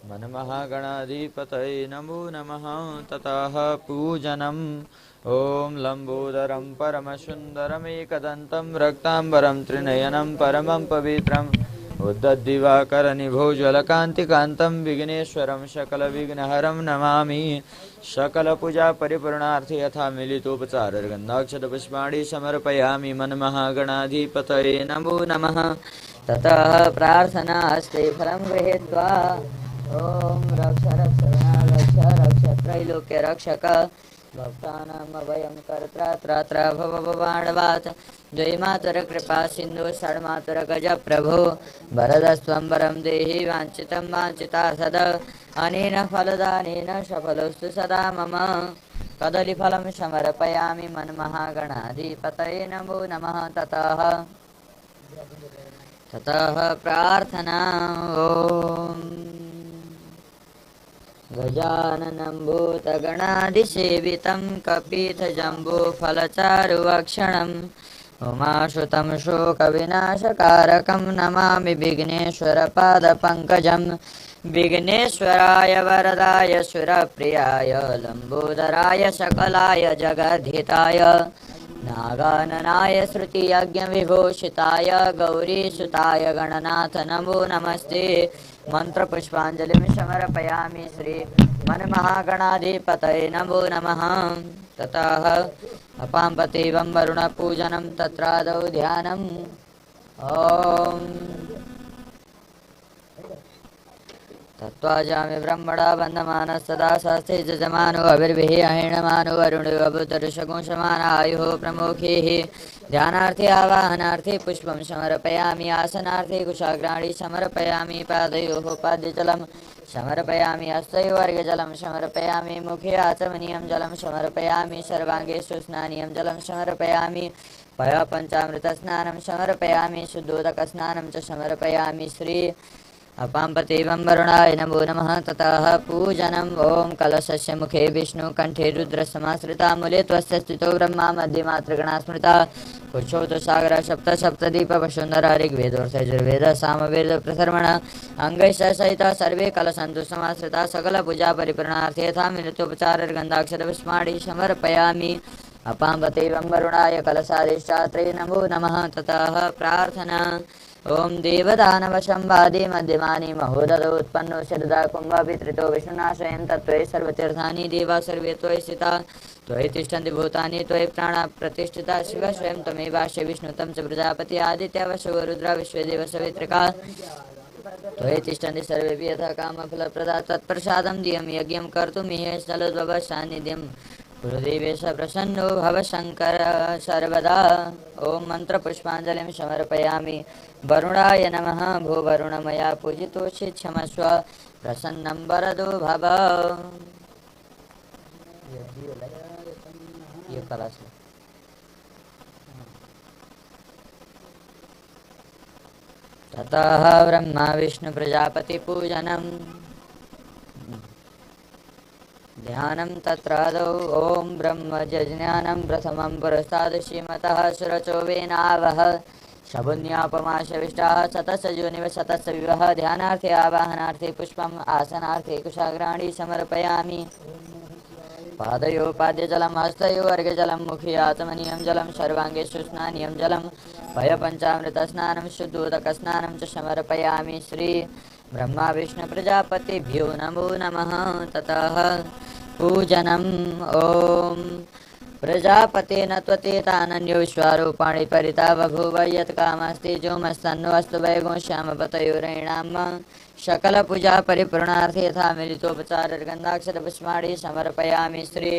मनमहागणाधिपतये नमो नमः ततः पूजनम् ॐ लम्बोदरं परमसुन्दरमेकदन्तं रक्ताम्बरं त्रिनयनं परमं पवित्रम् उद्धद्दिवाकरनिभोज्वलकान्तिकान्तं विघ्नेश्वरं सकलविघ्नहरं नमामि सकलपूजा परिपूर्णार्थे यथा मिलितोपचारर्गन्धाक्षतपुष्पाणि समर्पयामि मन्महागणाधिपतये नमो नमः ततः प्रार्थनास्ते फलं गृहीत्वा ॐ रक्ष रक्ष रक्ष रक्ष त्रैलोक्य रक्षक भक्तानाम् अभयं कर्त्रात्र भव भवाण्डवात् जयमातर कृपा सिन्धु षड्मातर गज प्रभो वरदस्त्वं वरं देहि वाञ्छितं वाञ्छितार्थद अनेन फलदानेन सफलोऽस्तु सदा मम कदलीफलं समर्पयामि मन्महागणाधिपतये नमो नमः ततः प्रार्थना ॐ गजाननं भूतगणाधिसेवितं कपितजम्बूफलचारुभक्षणम् उमासुतं शोकविनाशकारकं नमामि विघ्नेश्वरपादपङ्कजं विघ्नेश्वराय वरदाय सुरप्रियाय लम्बोदराय सकलाय जगद्धिताय नागाननाय श्रुतियज्ञविभूषिताय गौरीसुताय गणनाथ नमो नमस्ते मन्त्रपुष्पाञ्जलिं समर्पयामि श्री मनमहागणाधिपतये नमो नमः ततः अपाम्पतीवं वरुणपूजनं तत्रादौ ध्यानम् ॐ तत्त्वाजामि ब्रह्मणा वन्दमानः सदा शास्त्रे जजमानो अभिर्भिः अहिणमानो वरुणो अभूतऋषगुं समानायुः प्रमुखैः ध्यानार्थे आवाहनार्थे पुष्पं समर्पयामि आसनार्थे कुशाग्राणि समर्पयामि पादयोः पाद्यजलं समर्पयामि हस्तयोः अर्घ्यजलं समर्पयामि मुखे आचमनीयं जलं समर्पयामि सर्वाङ्गे शुष्णानीयं जलं समर्पयामि पञ्चामृतस्नानं समर्पयामि शुद्धोदकस्नानं च समर्पयामि श्री अपाम्पतिवं वरुणाय नमो नमः ततः पूजनम् ॐ कलशस्य मुखे विष्णु कंठे रुद्रसमाश्रिता मूले त्वस्य स्थितो ब्रह्मा मध्ये मातृगणा स्मृता कुक्षौ तु सागर सप्त सप्तदीप वसुन्धरा ऋग्वेदोर्यजुर्वेद सामवेद प्रथर्मण अंगैश्च सहिता सर्वे कलशन्तु समाश्रिता सकल पूजा परिपूर्णार्थे यथा मिलितोपचार गन्धाक्षर विस्माणि समर्पयामि अपाम्पतिवं वरुणाय कलशाधिष्ठात्रे नमो नमः ततः प्रार्थना ओम देवदानवशंवादे मध्यमानि महोदधो उत्पन्नो शरदा कुम्भवितृतो विष्णुनाशयं तत्त्वयि सर्वतीर्थानि देवा सर्वे त्वयि स्थिता त्वयि तिष्ठन्ति भूतानि त्वयि प्राणा प्रतिष्ठिता शिव स्वयं त्वमेवास्य विष्णु तं च प्रजापति आदित्य वसवो रुद्रा विश्वदेव सवितृका त्वयि तिष्ठन्ति सर्वेऽपि यथा कामफलप्रदा तत्प्रसादं धियं यज्ञं कर्तुमिह स्थलोद्भवसान्निध्यं गुरुदेवेश प्रसन्नो भव शंकर सर्वदा ओम मंत्रपुष्पांजलिं समर्पयामि वरुणाय नमः भो वरुण मया पूजितोऽसि क्षमस्व प्रसन्नं वरदो भव ये कलश ततः ब्रह्मा विष्णु प्रजापति पूजनम् ध्यानं तत्रादौ ॐ ब्रह्मज्ञानं प्रथमं पुरस्ताद् श्रीमतः सुरचोवेनावह शबुन्यापमाशविष्टाः सतसजोनिव सतसविवः ध्यानार्थे आवाहनार्थे पुष्पम् आसनार्थे कुशाग्राणि समर्पयामि पादयोपाद्यजलं हस्तयो अर्घ्यजलं मुखे आचमनीयं जलं सर्वाङ्गे शुष्णानीयं जलं पयपञ्चामृतस्नानं शुद्धोदकस्नानं च समर्पयामि श्री ब्रह्मा विष्णु प्रजापतिभ्यो नमो नमः ततः पूजनम् ॐ प्रजापतेन त्वतेतानन्यो विश्वारूपाणि परिता बभूव यत्कामस्ति जोमस्तन्नो अस्तु वैगो श्यामपतयोरेणां सकलपूजा परिपूर्णार्थे यथा मिलितोपचारर्गन्धाक्षरपुष्पाणि समर्पयामि श्री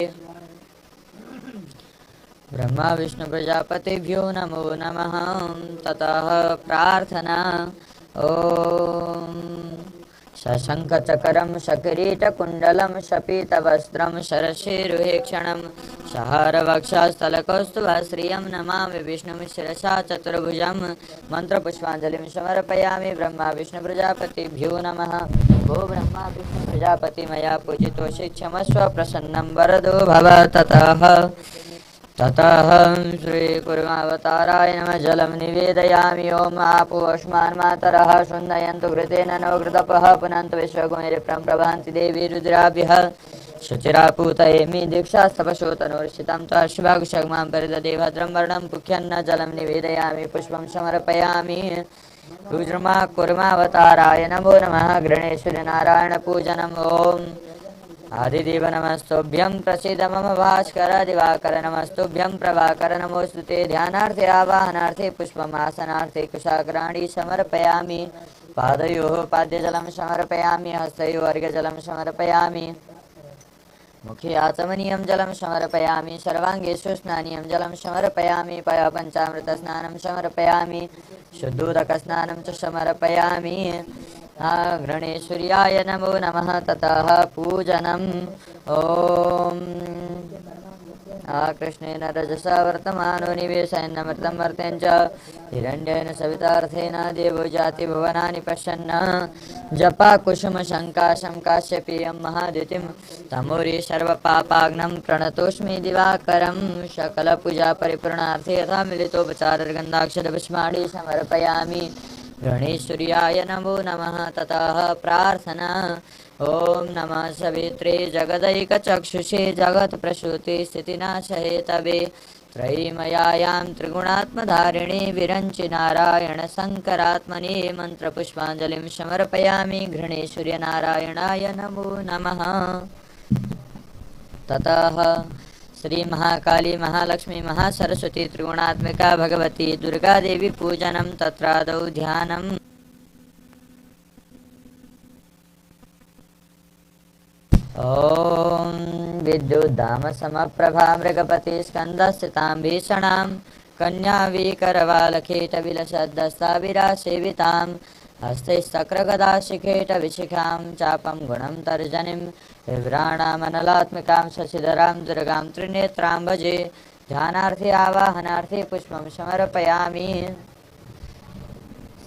ब्रह्मा विष्णु प्रजापतिभ्यो नमो नमः ततः प्रार्थना ॐ शशङ्खचकरं शकिरीटकुण्डलं शपीतवस्त्रं शरशिरुहेक्षणं सहारवक्षस्थलकौस्तुभश्रियं नमामि विष्णुं शिरसा चतुर्भुजं मन्त्रपुष्पाञ्जलिं समर्पयामि ब्रह्मा विष्णु प्रजापतिभ्यो नमः भो ब्रह्मा विष्णु प्रजापति मया पूजितोऽसि क्षमस्व प्रसन्नं वरदो भव ततः श्रीकुर्मावताराय नमः जलं निवेदयामि ॐ आपोऽस्मान् मातरः शुन्दयन्तु घृतेन नो घृतपः पुनन्तु विश्वगुणिरिप्रं प्रभान्ति देवी रुद्राभ्यः शुचिरापूतयेमि दीक्षास्तपशोतनोर्षितं त्वाश्वाकुशग्मां परिदधे भद्रं वर्णं पुख्यन्न जलं निवेदयामि पुष्पं समर्पयामि कुर्मावताराय नमो नमः गणेश्वरी नारायण पूजनम् ॐ आदिदेव नमस्तुभ्यं प्रसीद मम भास्कर दिवाकर नमस्तुभ्यं प्रभाकर नमोऽस्तु ते ध्यानार्थे आवाहनार्थे पुष्पमासनार्थे कुशाग्राणि समर्पयामि पादयोः पाद्यजलं समर्पयामि हस्तयोः अर्घ्यजलं समर्पयामि मुखे आचमनीयं जलं समर्पयामि सर्वाङ्गे शुष्णानीयं जलं समर्पयामि पञ्चामृतस्नानं समर्पयामि शुद्धोदकस्नानं च समर्पयामि गणेश्वर्याय नमो नमः ततः पूजनम् ॐ कृष्णेन रजसा वर्तमानो निवेशयन्नमृतं वर्तेन च हिरण्येन सवितार्थेन देवो जाति भुवनानि पश्यन् जपा कुसुमशङ्काशं काश्यपीयं महाद्युतिं तमोरि सर्वपापाग्नं प्रणतोऽस्मि दिवाकरं सकलपूजा परिपूर्णार्थे यथा मिलितोपचारर्गन्धाक्षरपुष्पाणि समर्पयामि गणेश्वर्याय नमो नमः ततः प्रार्थना ओम नमः सवित्रे जगदैकचक्षुषे जगत्प्रसूते स्थितिनाशहे तवे त्रयीमयायां त्रिगुणात्मधारिणे विरञ्चि नारायण शङ्करात्मने मन्त्रपुष्पाञ्जलिं समर्पयामि घृणेश्वर्य नारायणाय नमो नमः ततः श्री महाकाली महालक्ष्मी महासरस्वती त्रिगुणात्मिका भगवती दुर्गा देवी पूजनं तत्रादौ ध्यानम् ॐ विद्युद्धाम समप्रभा मृगपति स्कन्दस्थितां भीषणां कन्यावीकरवालखेटविलसद्दस्ताविरासेवितां हस्तैस्तक्रगदाशिखेटविशिखां चापं गुणं तर्जनीं विभ्राणामनलात्मिकां शशिधरां दुर्गां त्रिनेत्रां भजे ध्यानार्थे आवाहनार्थे पुष्पं समर्पयामि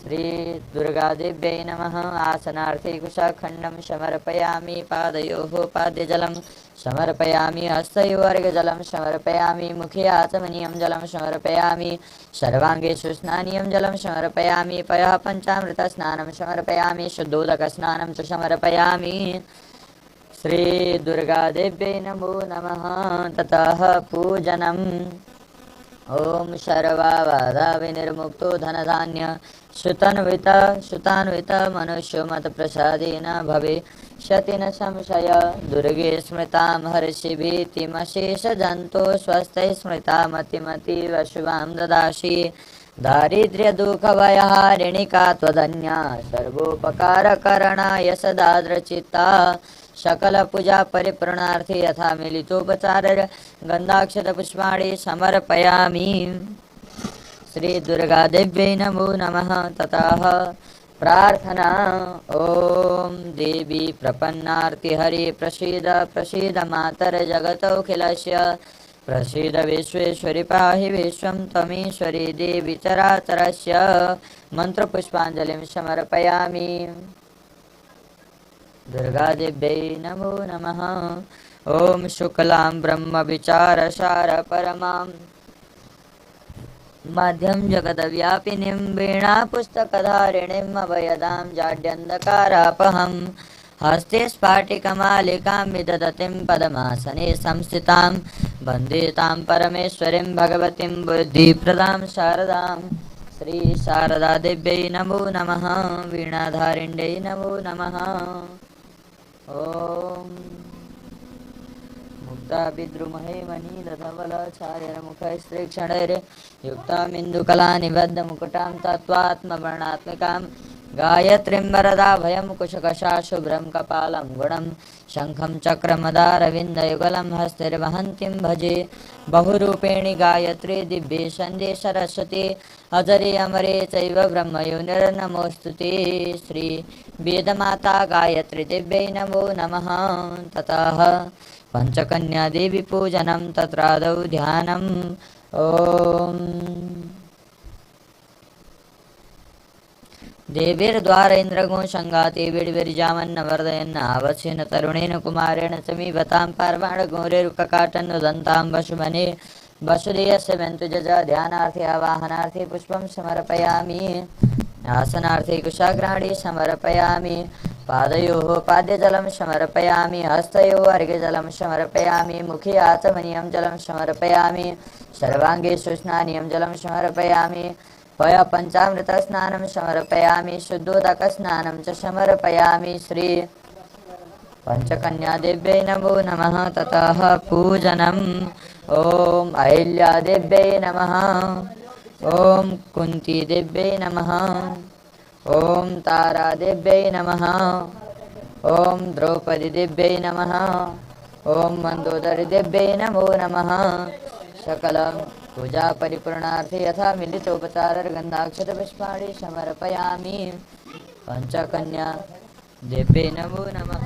श्री दुर्गादेव्यै नमः आसनार्थे कुशाखण्डं समर्पयामि पादयोः पाद्यजलं समर्पयामि हस्तयोः अर्घ्यजलं समर्पयामि मुखे आचमनीयं जलं समर्पयामि सर्वाङ्गे स्नानीयं जलं समर्पयामि पयः पञ्चामृतस्नानं समर्पयामि शुद्धोदकस्नानं च समर्पयामि श्री दुर्गादेव्यै नमो नमः ततः पूजनम् ओम सर्वाबाधा विनिर्मुक्तो धनधान्य सुतान्वित मनुष्यो मत प्रसादेन भविष्यति न संशय दुर्गे स्मृतां हर्षि भीतिमशेष जंतो स्वस्थै स्मृता मतिमतीव शुभां ददासि दारिद्र्य दुःख भयहारिणी का त्वदन्या सर्वोपकारकरणाय सदा दृचिता सकल पूजा परिपूर्णार्थी यथा मिलितोपचार गंधाक्षत पुष्पाणि समर्पयामि श्री दुर्गा देव्यै नमो नमः ततः प्रार्थना ओम देवी प्रपन्नार्ति हरि प्रसीद प्रसीद मातर जगतोऽखिलस्य प्रसीद विश्वेश्वरि पाहि विश्वं त्वमीश्वरी देवी चराचरस्य मंत्रपुष्पाञ्जलिं समर्पयामि दुर्गादेव्यै नमो नमः ओम शुक्लां ब्रह्म विचारसार परमां मध्यं जगद्व्यापिनीं वीणा पुस्तकधारिणीम् अभयदां जाड्यन्धकारापहं हस्ते स्फाटिकमालिकां विदधतीं पद्मासने संस्थितां वन्दे तां परमेश्वरीं भगवतीं बुद्धिप्रदां शारदां श्री शारदा देव्यै नमो नमः वीणाधारिण्यै नमो नमः ओम मुक्ता विद्रुमहे मणिधवलाचार्य मुखस्त्रीक्षणैर् युक्तामिन्दुकला निबद्ध मुकुटां तत्त्वात्मवर्णात्मिकां गायत्रीं वरदा भयं कुशकशा शुभ्रं कपालं गुणं शङ्खं चक्रमदारविन्दयुगलं हस्तिर्वहन्तीं भजे बहुरूपेणी गायत्री दिव्ये सन्ध्ये सरस्वती अजरे अमरे चैव ब्रह्मयोनिर्नमोऽस्तुते श्री वेदमाता गायत्री देव्यै नमो नमः ततः पंचकन्या देवी पूजनं तत्रादौ ध्यानम् ओम देवीर्द्वारेन्द्रगो संगाते विड्विर्जामन्नवर्धयन् आवश्येन तरुणेन कुमारेण समीपतां पार्वाणगौरेरुककाटन्नुदन्तां वसुमने वसुदेयस्य वेन्तुजज ध्यानार्थे आवाहनार्थे पुष्पं समर्पयामि आसनार्थे कुशाग्राणी समर्पयामि पादयोः पाद्यजलं समर्पयामि हस्तयोः अर्घ्यजलं समर्पयामि मुखे आचमनीयं जलं समर्पयामि सर्वाङ्गे स्नानीयं जलं समर्पयामि पय पञ्चामृतस्नानं समर्पयामि शुद्धोदकस्नानं च समर्पयामि श्री पंचकन्यादेव्यै नमो नमः ततः पूजनम् ओम अहिल्यादेव्यै नमः ओम कुन्तीदेव्यै नमः ओम तारादेव्यै नमः ओम द्रौपदीदेव्यै नमः ओम मन्दोदरीदेव्यै नमो नमः सकल पूजा परिपूर्णार्थे यथा मिलितोपचारर्गन्धाक्षतपुष्पाणि समर्पयामि पंचकन्या देव्यै नमो नमः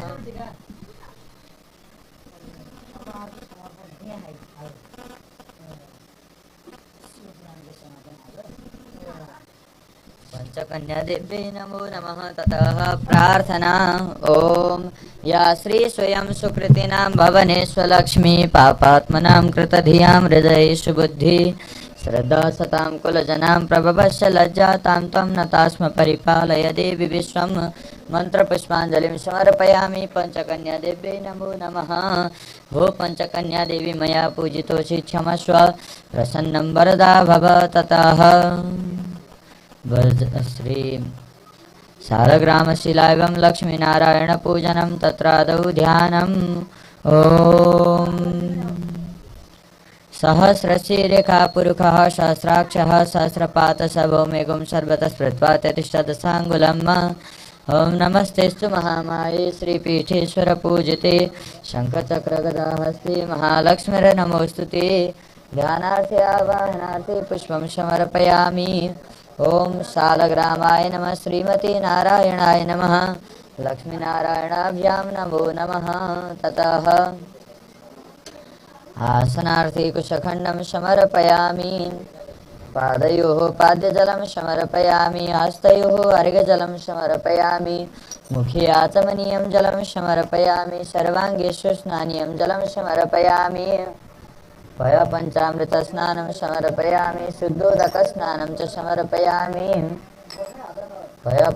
पंचकन्या देव्यै नमो नमः ततः प्रार्थना ओम या श्री स्वयं सुकृतिनां भवनेष्वलक्ष्मी पापात्मनां कृतधियां हृदयेषु बुद्धि श्रद्धा सतां कुलजनां प्रभवस्य लज्जातां त्वं नतास्म परिपालय देवी विश्वं मंत्रपुष्पाञ्जलिं समर्पयामि पंचकन्या देव्यै नमो नमः भो पंचकन्या देवी मया पूजितोऽसि क्षमस्व प्रसन्नं वरदा भव ततः श्री शालग्रामशिलायां लक्ष्मीनारायणपूजनं तत्रादौ ध्यानम् ॐ सहस्रशीरेखा पुरुषः सहस्राक्षः सहस्रपातसभो मेघं सर्वतः स्मृत्वा तिष्ठदशाङ्गुलम् ॐ नमस्तेस्तु महामाये श्रीपीठेश्वरपूजिते शङ्खचक्रगदाहस्ते महालक्ष्मीर्नमोऽस्तुते ध्यानार्थे आवाहनार्थे पुष्पं समर्पयामि ओम शालग्रामाय नमः श्रीमती नारायणाय नमः लक्ष्मीनारायणाभ्यां नमो नमः ततः आसनार्थे कुशखण्डं समर्पयामि पादयोः पाद्यजलं समर्पयामि हस्तयोः अर्घ्यजलं समर्पयामि मुखे आचमनीयं जलं समर्पयामि सर्वाङ्गेषु स्नानीयं जलं समर्पयामि पञ्चामृतस्नानं समर्पयामि शुद्धोदकस्नानं च समर्पयामि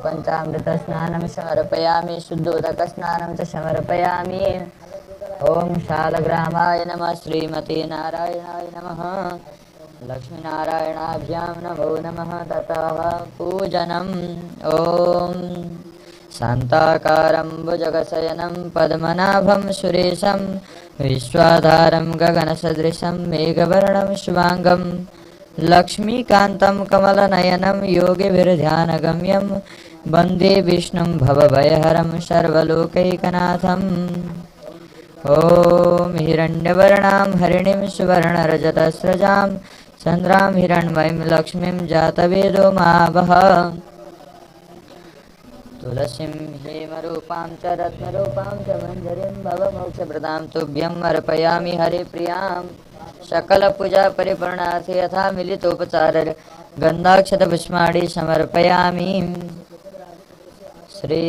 पञ्चामृतस्नानं समर्पयामि शुद्धोदकस्नानं च समर्पयामि ॐ शालग्रामाय नमः श्रीमते नारायणाय नमः लक्ष्मीनारायणाभ्यां नमो नमः ततः पूजनम् ॐ शान्ताकारं भुजगशयनं पद्मनाभं सुरेशं विश्वाधारं गगनसदृशं मेघवर्णं शुभाङ्गं लक्ष्मीकान्तं कमलनयनं योगिभिर्ध्यानगम्यं वन्दे विष्णुं भवभयहरं सर्वलोकैकनाथम् ॐ हिरण्यवर्णां हरिणीं सुवर्णरजतस्रजां चन्द्रां हिरण्मयीं लक्ष्मीं जातवेदो महावः तुलसीं हेमरूपां च रत्नरूपां च मञ्जरीं भवमोक्षप्रदां तुभ्यम् अर्पयामि हरिप्रियां सकलपूजा परिपूर्णार्थे यथा मिलितोपचार गन्धाक्षतपुष्पाणि समर्पयामि श्री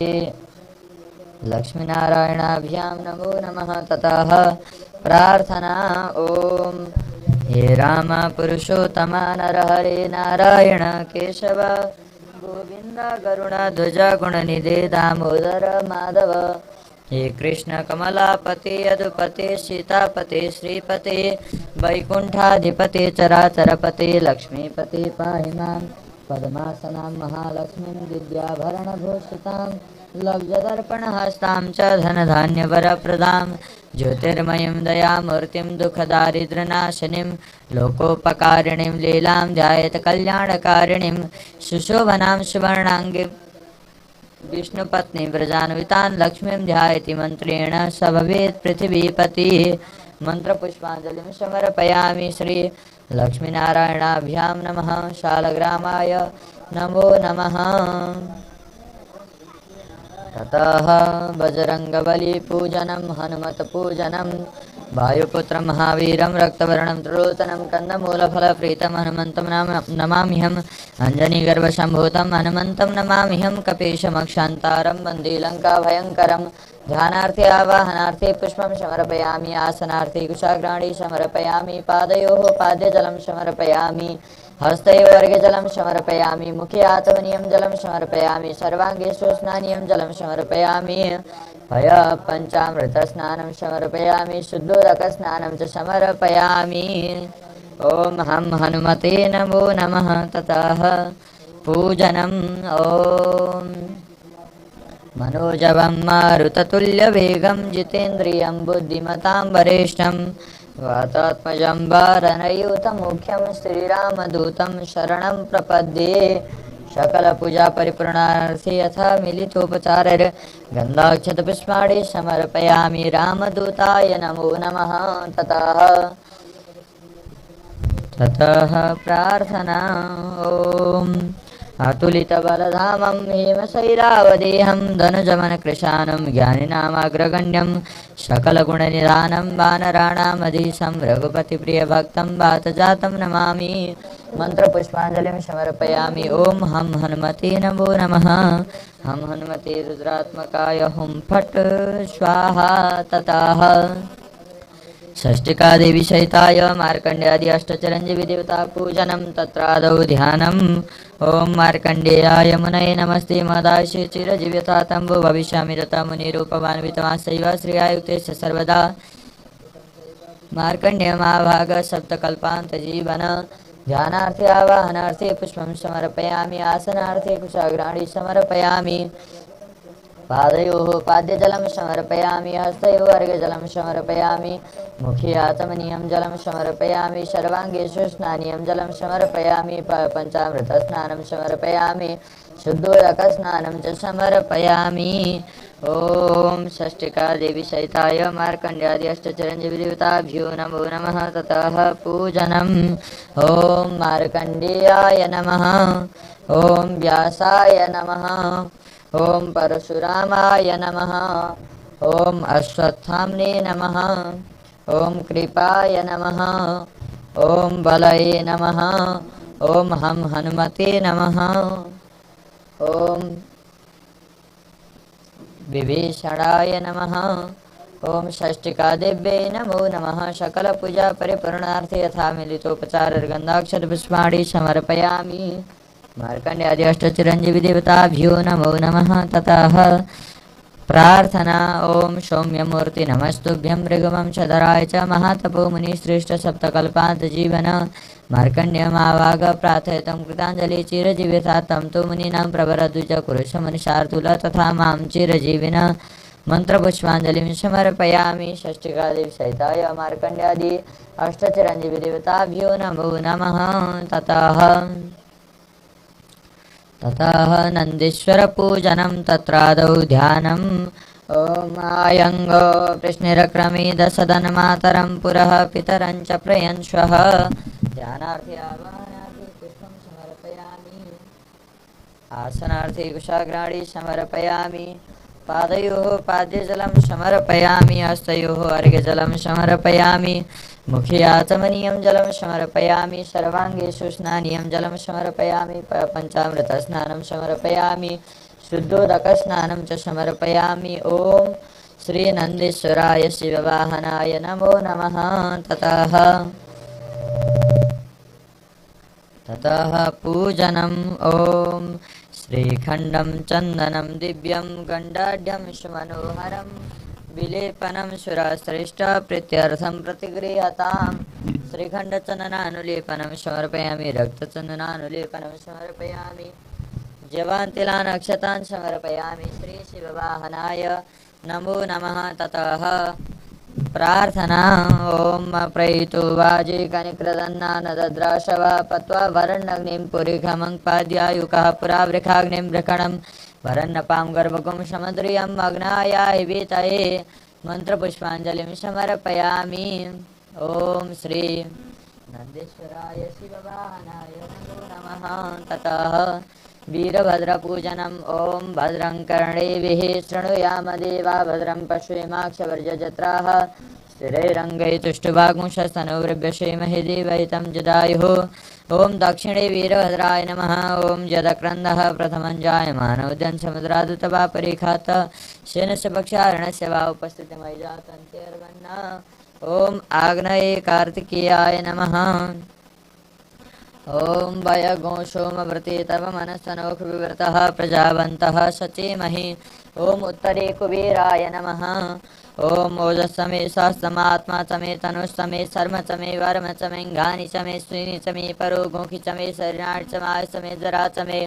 लक्ष्मीनारायणाभ्यां नमो नमः ततः प्रार्थना ॐ हे राम पुरुषोत्तम नरहरे नारायण केशव गोविन्द गरुणध्वज गुणनिधे दामोदर माधव हे कृष्ण कमलापते यदुपते सीतापते श्रीपते वैकुण्ठाधिपते चराचरपते लक्ष्मीपते पाहि मां पद्मासनां महालक्ष्मीं विद्याभरणभूषितां लब्धदर्पणहस्तां च धनधान्यवरप्रदां ज्योतिर्मयीं दयामूर्तिं दुःखदारिद्र्यनाशिनीं लोकोपकारिणीं लीलां ध्यायेत् कल्याणकारिणीं सुशोभनां सुवर्णाङ्गीं विष्णुपत्नी व्रजान्वितां लक्ष्मीं ध्यायति मन्त्रेण स भवेत् पृथिवीपतिः मन्त्रपुष्पाञ्जलिं समर्पयामि श्री लक्ष्मीनारायणाभ्यां नमः शालग्रामाय नमो नमः ततः बजरङ्गबलिपूजनं हनुमत्पूजनं वायुपुत्रं महावीरं रक्तवर्णं त्रिलोचनं कन्दमूलफलप्रीतं हनुमन्तं नमाम्यहम् अञ्जनीगर्भसम्भूतं हनुमन्तं नमाम्यहं कपीशमक्षान्तारं वन्दे लङ्काभयङ्करं ध्यानार्थे आवाहनार्थे पुष्पं समर्पयामि आसनार्थे कुशाग्राणि समर्पयामि पादयोः पाद्यजलं समर्पयामि हस्तयोः अर्घ्यजलं समर्पयामि मुखे आचमनीयं जलं समर्पयामि सर्वाङ्गेषु स्नानीयं जलं समर्पयामि पञ्चामृतस्नानं समर्पयामि शुद्धोदकस्नानं च समर्पयामि ॐ हं हनुमते नमो नमः ततः पूजनम् ॐ मनोजवं मारुततुल्यवेगं जितेन्द्रियं बुद्धिमतां वरिष्ठं वातात्मजं वारणयूतमुख्यं श्रीरामदूतं शरणं प्रपद्ये सकलपूजा परिपूर्णार्थे यथा मिलितोपचारैर् गन्धाक्षतपुष्पाणि समर्पयामि रामदूताय नमो नमः ततः प्रार्थना ॐ अतुलितबलधामं हेमशैलावदेहं धनुजवनकृशानं ज्ञानिनामाग्रगण्यं सकलगुणनिधानं वानराणामधीशं रघुपतिप्रियभक्तं वातजातं नमामि मन्त्रपुष्पाञ्जलिं समर्पयामि ॐ हं हनुमते नमो नमः हं हनुमते रुद्रात्मकाय हुं फट् स्वाहा ततः षष्टिका देवी सहिताय मार्कण्डेयादि अष्टचिरञ्जीवी देवता पूजनं तत्रादौ ध्यानम् ॐ मार्कण्डेयाय मुनये नमस्ते मदाशि चिरजीव्यता तम्बो भविष्यामि तथा मुनिरूपवान् वितमासैव श्रियायुक्ते सर्वदा मार्कण्डेय महाभाग सप्तकल्पान्तजीवन ध्यानार्थे आवाहनार्थे पुष्पं समर्पयामि आसनार्थे कुशाग्राणि समर्पयामि पादयोः पाद्यजलं समर्पयामि हस्तयोः अर्घ्यजलं समर्पयामि मुखे आचमनीयं जलं समर्पयामि सर्वाङ्गेषु स्नानीयं जलं समर्पयामि पञ्चामृतस्नानं समर्पयामि शुद्धोदकस्नानं च समर्पयामि ॐ षष्टिका देवी सहिताय मार्कण्डेयादि अष्टचिरञ्जीवी देवताभ्यो नमो नमः ततः पूजनम् ॐ मार्कण्डेयाय नमः ॐ व्यासाय नमः ॐ परशुरामाय नमः ॐ अश्वत्थाम्ने नमः ॐ कृपाय नमः ॐ बलये नमः ॐ हं हनुमते नमः। ॐ विभीषणाय नमः। ॐ षष्टिकादेव्यै नमो नमः। सकलपूजा परिपूर्णार्थे यथा मिलितोपचारर्गन्धाक्षतपुष्पाणि समर्पयामि। मार्कण्डेयादि अष्टचिरञ्जीविदेवताभ्यो नमो नमः। ततः प्रार्थना। ॐ सौम्यमूर्ति नमस्तुभ्यं भृगवंशधराय च महातपो मुनिश्रेष्ठ सप्तकल्पान्तजीवन मार्कण्डेयमावाग प्रार्थयतं कृताञ्जलि चिरजीविता तं तु मुनीनां प्रवरद्विज कुरुषमनिषार्दूल तथा मां चिरजीविन मन्त्रपुष्पाञ्जलिं समर्पयामि। षष्टिकादेवसहिताय मार्कण्डेयादि अष्टचिरञ्जीविदेवताभ्यो नमो नमः। ततः नन्दीश्वरपूजनं तत्रादौ ध्यानम्। ॐ आयङ्गो कृष्णिरक्रमीदसदनमातरं पुरः पितरं च प्रयन्ष्वः। ध्यानार्थे आवाहनार्थे पुष्पं समर्पयामि। आसनार्थे कुशाग्राणि समर्पयामि। पादयोः पाद्यजलं समर्पयामि। हस्तयोः अर्घ्यजलं समर्पयामि। मुखे आचमनीयं जलं समर्पयामि। सर्वाङ्गेषु स्नानीयं जलं समर्पयामि। पञ्चामृतस्नानं समर्पयामि। शुद्धोदकस्नानं च समर्पयामि। ॐ श्रीनन्दीश्वराय शिववाहनाय नमो नमः। ततः पूजनम्। ॐ श्रीखण्डं चन्दनं दिव्यं गण्डाढ्यं सुमनोहरं विलेपनं सुराश्रेष्ठ प्रीत्यर्थं प्रतिगृह्यताम्। श्रीखण्डचन्दनानुलेपनं समर्पयामि। रक्तचन्दनानुलेपनं समर्पयामि। जवान्तिलानक्षतान् समर्पयामि। श्रीशिववाहनाय नमो नमः। ततः प्रार्थना। ॐ प्रयितो वाजे कनिक्रदन्नानदद्राशव पत्वा वरन्नग्निं पुरीघमङ्पाद्यायुकः पुरावृखाग्निं वृषणं वरन्नपां गर्भगुं समुद्रियम् अग्नायाय वीतये मन्त्रपुष्पाञ्जलिं समर्पयामि। ॐ श्री नन्देश्वराय शिववाहनाय नमो नमः। ततः वीरभद्रपूजनम्। ॐ भद्रं कर्णेभिः शृणुयाम देवा भद्रं पश्येमाक्षवर्जत्राः स्थिरैरङ्गैः तुष्टुवागुंशस्तनोर्व्यशेमहि देवहितं जदायुः। ॐ दक्षिणे वीरभद्राय नमः। ॐ जदक्रन्दः प्रथमं जायमानोद्यनसमुद्रादुतवा परीखात शेनस्य पक्षारणस्य वा उपस्थितिमयि जातन्त्यर्वन्न। ॐ आग्नेये कार्तिकेयाय नमः। ॐ वयगो सोमवृते तव मनस्तनोखविव्रतः प्रजावन्तः सचेमहि। ॐ उत्तरे कुबेराय नमः। ॐ ओजस्समे सहस्रमात्मा च मे तनुस्तमे शर्म च मे वर्म च मे घानि च मे श्रीनि च मे परो गोखि च मे शरीराणि च माय च मे जरा च मे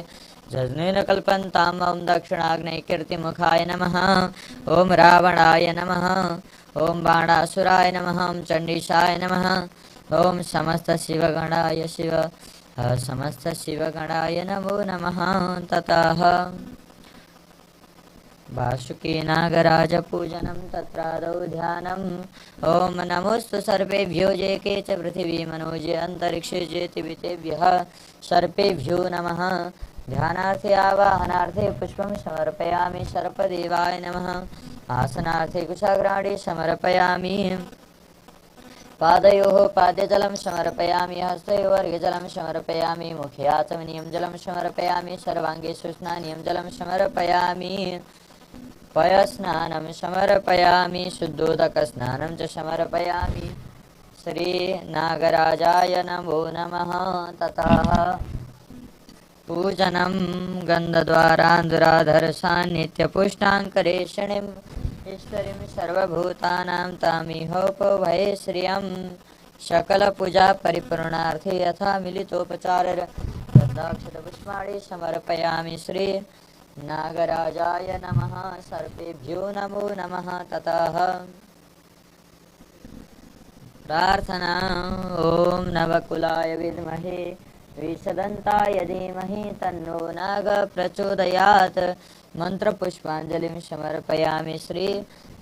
जज्नेन कल्पन्ताम्। ॐ दक्षिणाग्नेय कीर्तिमुखाय नमः। ॐ रावणाय नमः। ॐ बाणासुराय नमः। ॐ चण्डीशाय नमः। ॐ समस्त शिवगणाय नमो नमः। ततः वासुकी नागराजपूजनं तत्रादौ ध्यानम्। ॐ नमोस्तु सर्पेभ्यो ये के च पृथिवी मनोजे अन्तरिक्षे जेतिवितेभ्यः सर्पेभ्यो नमः। ध्यानार्थे आवाहनार्थे पुष्पं समर्पयामि। सर्पदेवाय नमः। आसनार्थे कुशाग्राणि समर्पयामि। पादयोः पाद्यजलं समर्पयामि। हस्तयोः अर्घ्यजलं समर्पयामि। मुखे आचमनीयं जलं समर्पयामि। सर्वाङ्गेषु स्नानीयं जलं समर्पयामि। पयस्नानं समर्पयामि। शुद्धोदकस्नानं च समर्पयामि। श्रीनागराजाय नमो नमः। ततः पूजनं गन्धद्वारान्धुराधरसान्नित्यपुष्टाङ्करेषणिम् ईश्वरीं सर्वभूतानां तामिहोपभये श्रियं सकलपूजा परिपूर्णार्थे यथा मिलितोपचारर्गन्धाक्षतपुष्पाणि समर्पयामि। श्री नागराजाय नमः। सर्पेभ्यो नमो नमः। ततः प्रार्थना। ॐ नवकुलाय विद्महे विषदन्ताय धीमहि तन्नो नाग प्रचोदयात्। मन्त्रपुष्पाञ्जलिं समर्पयामि। श्री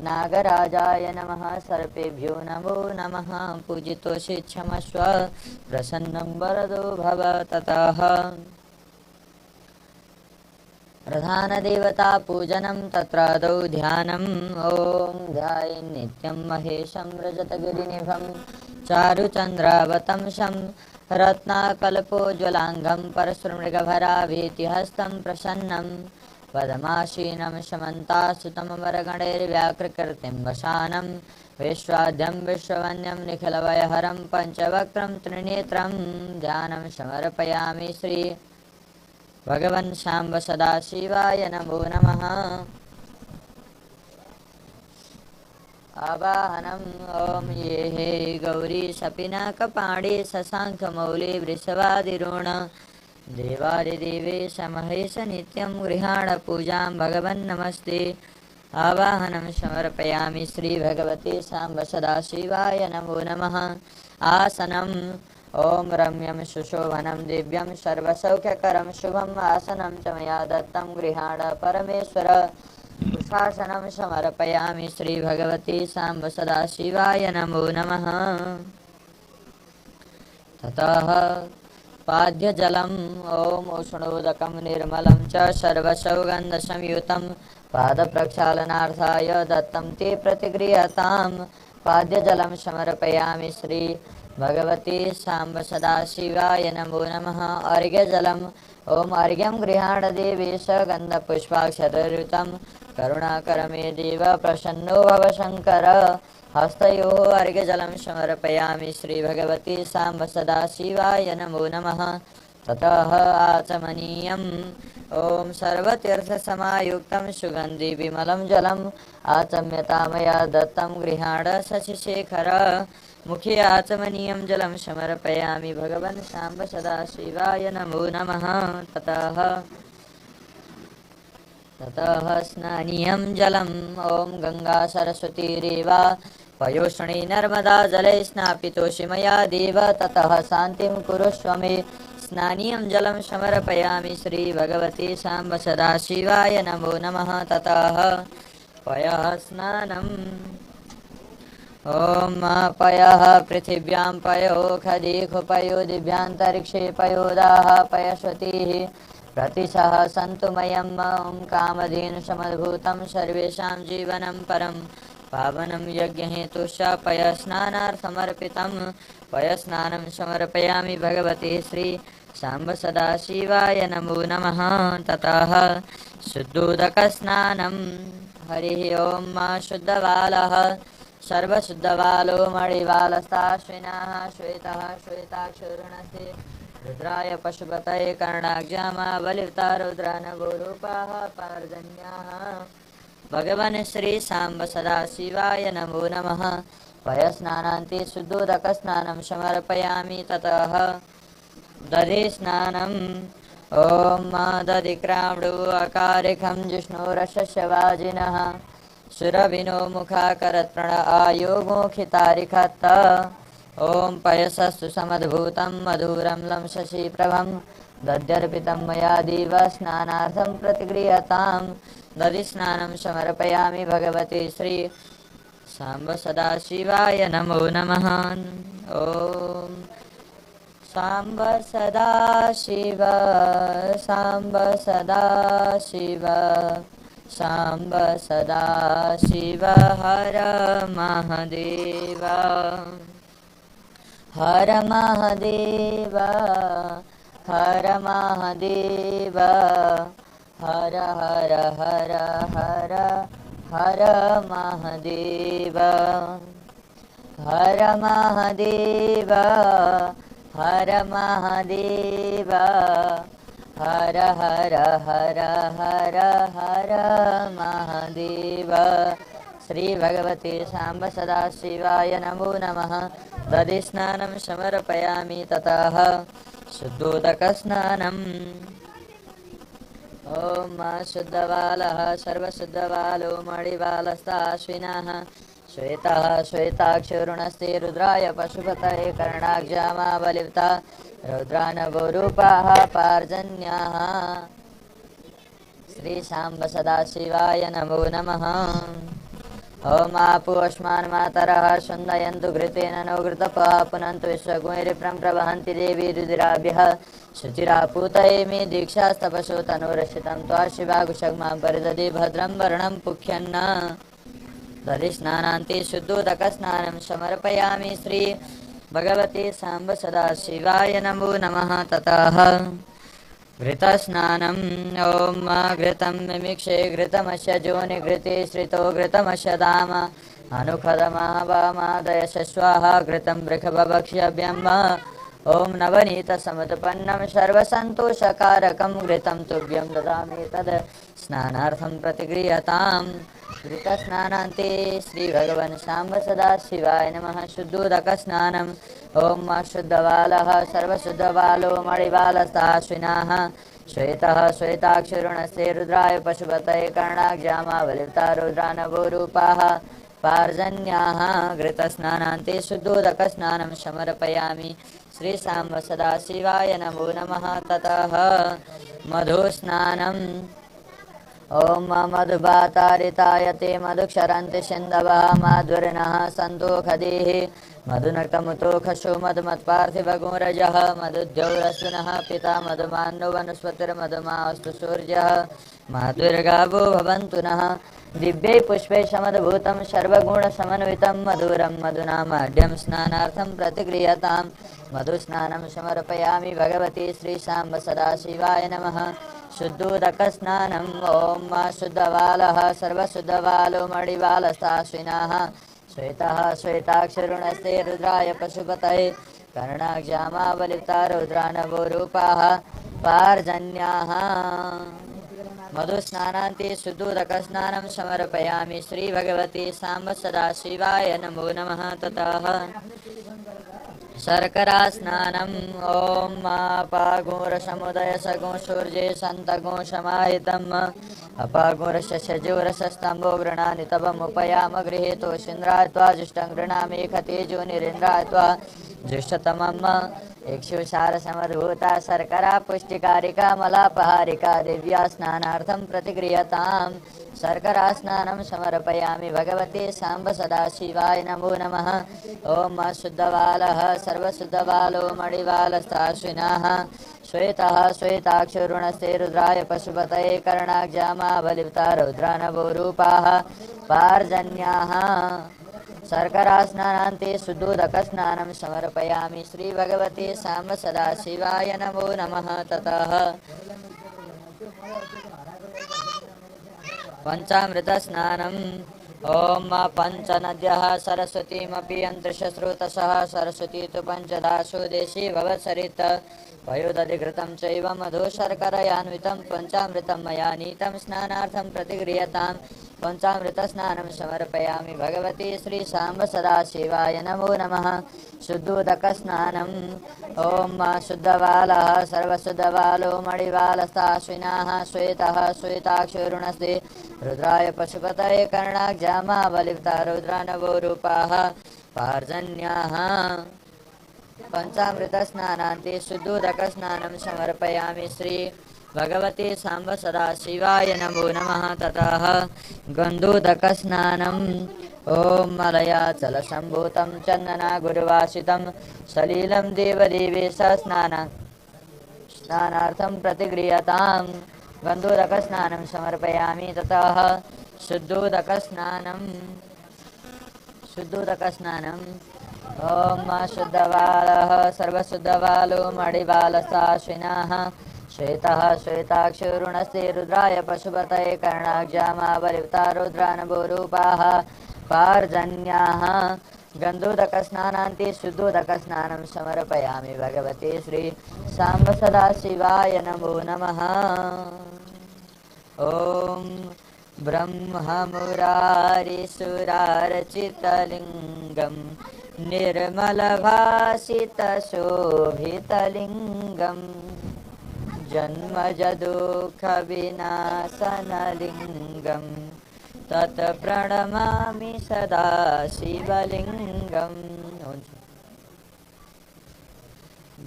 नागराजाय नमः। सर्पेभ्यो नमो नमः। पूजितोऽसि क्षमस्व प्रसन्नं वरदो भव। ततः प्रधानदेवता पूजनं तत्रादौ ध्यानम्। ॐ ध्यायेन् नित्यं महेशं रजतगिरिनिभं चारुचन्द्रावतंसं रत्नाकल्पोज्ज्वलाङ्गं परशुमृगभराभीतिहस्तं प्रसन्नं पद्मासीनं समन्तासुतमवरगणैर्व्याकृकृतिं वशानं विश्वाद्यं विश्ववन्यं निखिलभयहरं पञ्चवक्त्रं त्रिनेत्रं ध्यानं समर्पयामि श्री भगवन् शाम्ब सदाशिवाय नमो नमः। आवाहनम् ॐ ये हे गौरी सपिनाकपाणि शशाङ्खमौलि वृषवादिरोण देवादिदेवेश महेश नित्यं गृहाण पूजां भगवन् नमस्ते। आवाहनं समर्पयामि श्री भगवते साम्ब सदाशिवाय नमो नमः। आसनम् ॐ रम्यं सुशोभनं दिव्यं सर्वसौख्यकरं शुभम् आसनं च मया दत्तं गृहाण परमेश्वर। शासनं समर्पयामि श्री भगवते साम्ब सदाशिवाय नमो नमः। ततः पाद्यजलम् ॐ उष्णोदकं निर्मलं च सर्वसौगन्धसंयुतं पादप्रक्षालनार्थाय दत्तं ते प्रतिगृह्यतां। पाद्यजलं समर्पयामि श्री भगवते साम्ब सदाशिवाय नमो नमः। अर्घ्यजलम् ॐ अर्घ्यं गृहाण देवेश गन्धपुष्पाक्षतरुतं करुणाकर मे देव प्रसन्नो भव शङ्कर। हस्तयोः अर्घ्यजलं समर्पयामि श्री भगवते साम्ब सदाशिवाय नमो नमः। ततः आचमनीयम् ॐ सर्वतीर्थसमायुक्तं सुगन्धि विमलं जलम् आचम्यता मया दत्तं गृहाण शशिशेखर। मुखे आचमनीयं जलं समर्पयामि भगवन् साम्ब सदाशिवाय नमो नमः। ततः स्नानीयं जलम् ॐ गंगा सरस्वतीरेव पयोष्णी नर्मदा जले स्नापितोषि मया देव। ततः शान्तिं कुरुष्व मे। स्नानीयं जलं समर्पयामि श्री भगवते साम्ब सदाशिवाय नमो नमः। ततः पयः स्नानम् ॐ पयः पृथिव्यां पयो खदीखु पयो दिव्यान्तरिक्षे पयोदाः पयस्वतीः प्रतिशः सन्तु मयम् ॐ कामधेनु समद्भूतं सर्वेषां जीवनं परं पावनं यज्ञहेतुश्च पयस्नानार्थमर्पितं। पयस्नानं समर्पयामि भगवते श्री साम्ब सदाशिवाय नमो नमः। ततः शुद्धोदकस्नानं हरिः ॐ शुद्धबालः सर्वशुद्धबालो मणिबालस्ताश्विनः श्वेतः श्वेताक्षुर्णस्ते रुद्राय पशुपतये कर्णाज्ञामा बलिवता रुद्रानगोरूपाः पार्जन्याः। भगवन् श्री साम्ब सदाशिवाय नमो नमः। पयस्नानान्ते शुद्धोदकस्नानं समर्पयामि। ततः दधिस्नानम् ॐ दधिक्राम्डो अकारिखं जिष्णोरसस्य वाजिनः सुरभिनो मुखाकरत्प्रण आयोगोखितारिखत्त। ॐ पयसस्तु समद्भूतं मधुरं लं शशिप्रभं दध्यर्पितं मया देव स्नानार्थं प्रतिगृह्यतां। दधिस्नानं समर्पयामि भगवते श्री साम्ब सदाशिवाय नमो नमः। ॐ साम्ब सदाशिव साम्ब सदाशिव साम्ब सदाशिव हर महादेव हर महादेव हर महादेव हर हर हर हर हर महादेव हर महादेव हर महादेव हर हर हर हर हर महादेव। श्री भगवते साम्ब सदाशिवाय नमो नमः। दधिस्नानं समर्पयामि। ततः शुद्धोदकस्नानम् ॐ शुद्धबालः सर्वशुद्धबालो मणिबालस्ताश्विनः श्वेतः श्वेताक्षुर्णस्ते रुद्राय पशुपतये कर्णाज्ञामा बलिवता रुद्रानगोरूपाः पार्जन्याः। श्री साम्ब सदाशिवाय नमो नमः। ॐ आपो अस्मान् मातरः सुन्दयन्तु घृतेन नो घृतपः पुनन्तु विश्वगुणिरिप्रं प्रवहन्ति देवी रुधिराभ्यः शुचिरापूतये मे दीक्षास्तपशो तनुरक्षितं त्वा शिवाकुशग्मां परिदधि भद्रं वर्णं पुख्यन्न। दधिस्नानान्ते शुद्धोदकस्नानं समर्पयामि श्री भगवते साम्ब सदा शिवाय नमो नमः ततः घृतस्नानम् ॐ घृतं मिमिक्षे घृतमस्य जोनि घृते श्रितो घृतमस्य धाम अनुखदमावामादय स्वाहा घृतं वृषभवक्ष्यभ्यम् ॐ नवनीतसमुत्पन्नं सर्वसन्तोषकारकं घृतं तुभ्यं ददामि तद् स्नानार्थं प्रतिगृह्यताम् घृतस्नानान्ते श्रीभगवन् साम्ब सदा शिवाय नमः शुद्धोदकस्नानम् ॐ शुद्धबालः सर्वशुद्धबालो मणिबालस्ताश्विनाः श्वेतः श्वेताक्षरुणस्ते रुद्राय पशुपतये कर्णाग्जामावलिप्ता रुद्रानवोरूपाः पार्जन्याः घृतस्नानान्ते शुद्धोदकस्नानं समर्पयामि श्रीसाम्ब सदा शिवाय नमो नमः ततः मधुस्नानम् ॐ मधुबातारितायते मधुक्षरन्ति सिन्धवः माधुरिणः सन्तोषधेः मधुनक्तमुतोषो मधुमत्पार्थिवगोरजः मधुद्यौरश्विनः पिता मधुमान्नो वनस्पतिर्मधुमास्तु सूर्यः माधुर्गावो भवन्तु नः दिव्यै पुष्पै समद्भूतं सर्वगुणसमन्वितं मधुरं मधुना माढ्यं स्नानार्थं प्रतिगृह्यताम् मधुस्नानं समर्पयामि भगवते श्रीसाम्ब सदाशिवाय नमः शुद्धोदकस्नानम् ॐ शुद्धबालः सर्वशुद्धबालो मणिबालस्ताश्विनाः श्वेतः श्वेताक्षरुणस्ते रुद्राय पशुपतये कर्णाग्जामावलिप्ता रुद्रानवोरूपाः पार्जन्याः मधुस्नानान्ते शुद्धोदकस्नानं समर्पयामि श्रीभगवते साम्ब सदाशिवाय नमो नमः ततः शर्करा स्नानम् ॐ अपाघोरसमुदय सगो सूर्ये सन्तगो समाहितम् अपाघोरस्य शजोरसस्तम्भो गृणानि तवमुपयाम गृहीतो शिन्द्रात्वा जुष्टं गृणामि खतेजो निरिन्द्रात्वा ज्येष्ठतमम् इक्षुसारसमद्भूता शर्करा पुष्टिकारिका मलापहारिका दिव्या स्नानार्थं प्रतिगृह्यताम् शर्करा स्नानं समर्पयामि भगवते साम्ब सदाशिवाय नमो नमः ॐ शुद्धबालः सर्वशुद्धबालो मणिबालस्ताश्विनाः श्वेतः श्वेताक्षरुणस्ते रुद्राय पशुपतये कर्णाग्जामावलिप्ता रुद्रानवोरूपाः पार्जन्याः शर्करा स्नानान्ते शुद्धोदकस्नानं समर्पयामि श्रीभगवते साम्ब सदाशिवाय नमो नमः ततः पञ्चामृतस्नानम् ॐ पञ्चनद्यः सरस्वतीमपि यन्त्रस्रोतसः सरस्वती तु पञ्चदासु देशी भवत्सरित पयोदधिघृतं चैव मधु शर्करयान्वितं पञ्चामृतं मया नीतं स्नानार्थं प्रतिगृह्यताम् पञ्चामृतस्नानं समर्पयामि भगवते श्रीसाम्ब सदाशिवाय नमो नमः शुद्धोदकस्नानम् ॐ शुद्धबालः सर्वशुद्धबालो मणिबालस्ताश्विनाः श्वेतः श्वेताक्षरुणस्ते रुद्राय पशुपतये कर्णाग्जामावलिप्ता रुद्रानवोरूपाः पार्जन्याः पञ्चामृतस्नानान्ते शुद्धोदकस्नानं समर्पयामि श्री भगवते साम्ब सदाशिवाय नमो नमः ततः गन्धोदकस्नानम् ॐ मलयाचलसम्भूतं चन्दना गुरुवासितं सलीलं देवदेवेश स्नानार्थं प्रतिगृह्यताम् गन्धोदकस्नानं समर्पयामि ततः शुद्धोदकस्नानम् ॐ शुद्धबालः सर्वशुद्धबालो मणिबालस्ताश्विनाः श्वेतः श्वेताक्षरुणस्ते रुद्राय पशुपतये कर्णाग्जामावलिप्ता रुद्रानवोरूपाः पार्जन्याः गन्धोदकस्नानान्ते शुद्धोदकस्नानं समर्पयामि भगवते श्री साम्ब सदाशिवाय नमो नमः ॐ ब्रह्ममुरारिसुरार्चितलिङ्गं निर्मलभासितशोभितलिङ्गम् जन्मजदुःखविनाशनलिङ्गं तत् प्रणमामि सदा शिवलिङ्गम्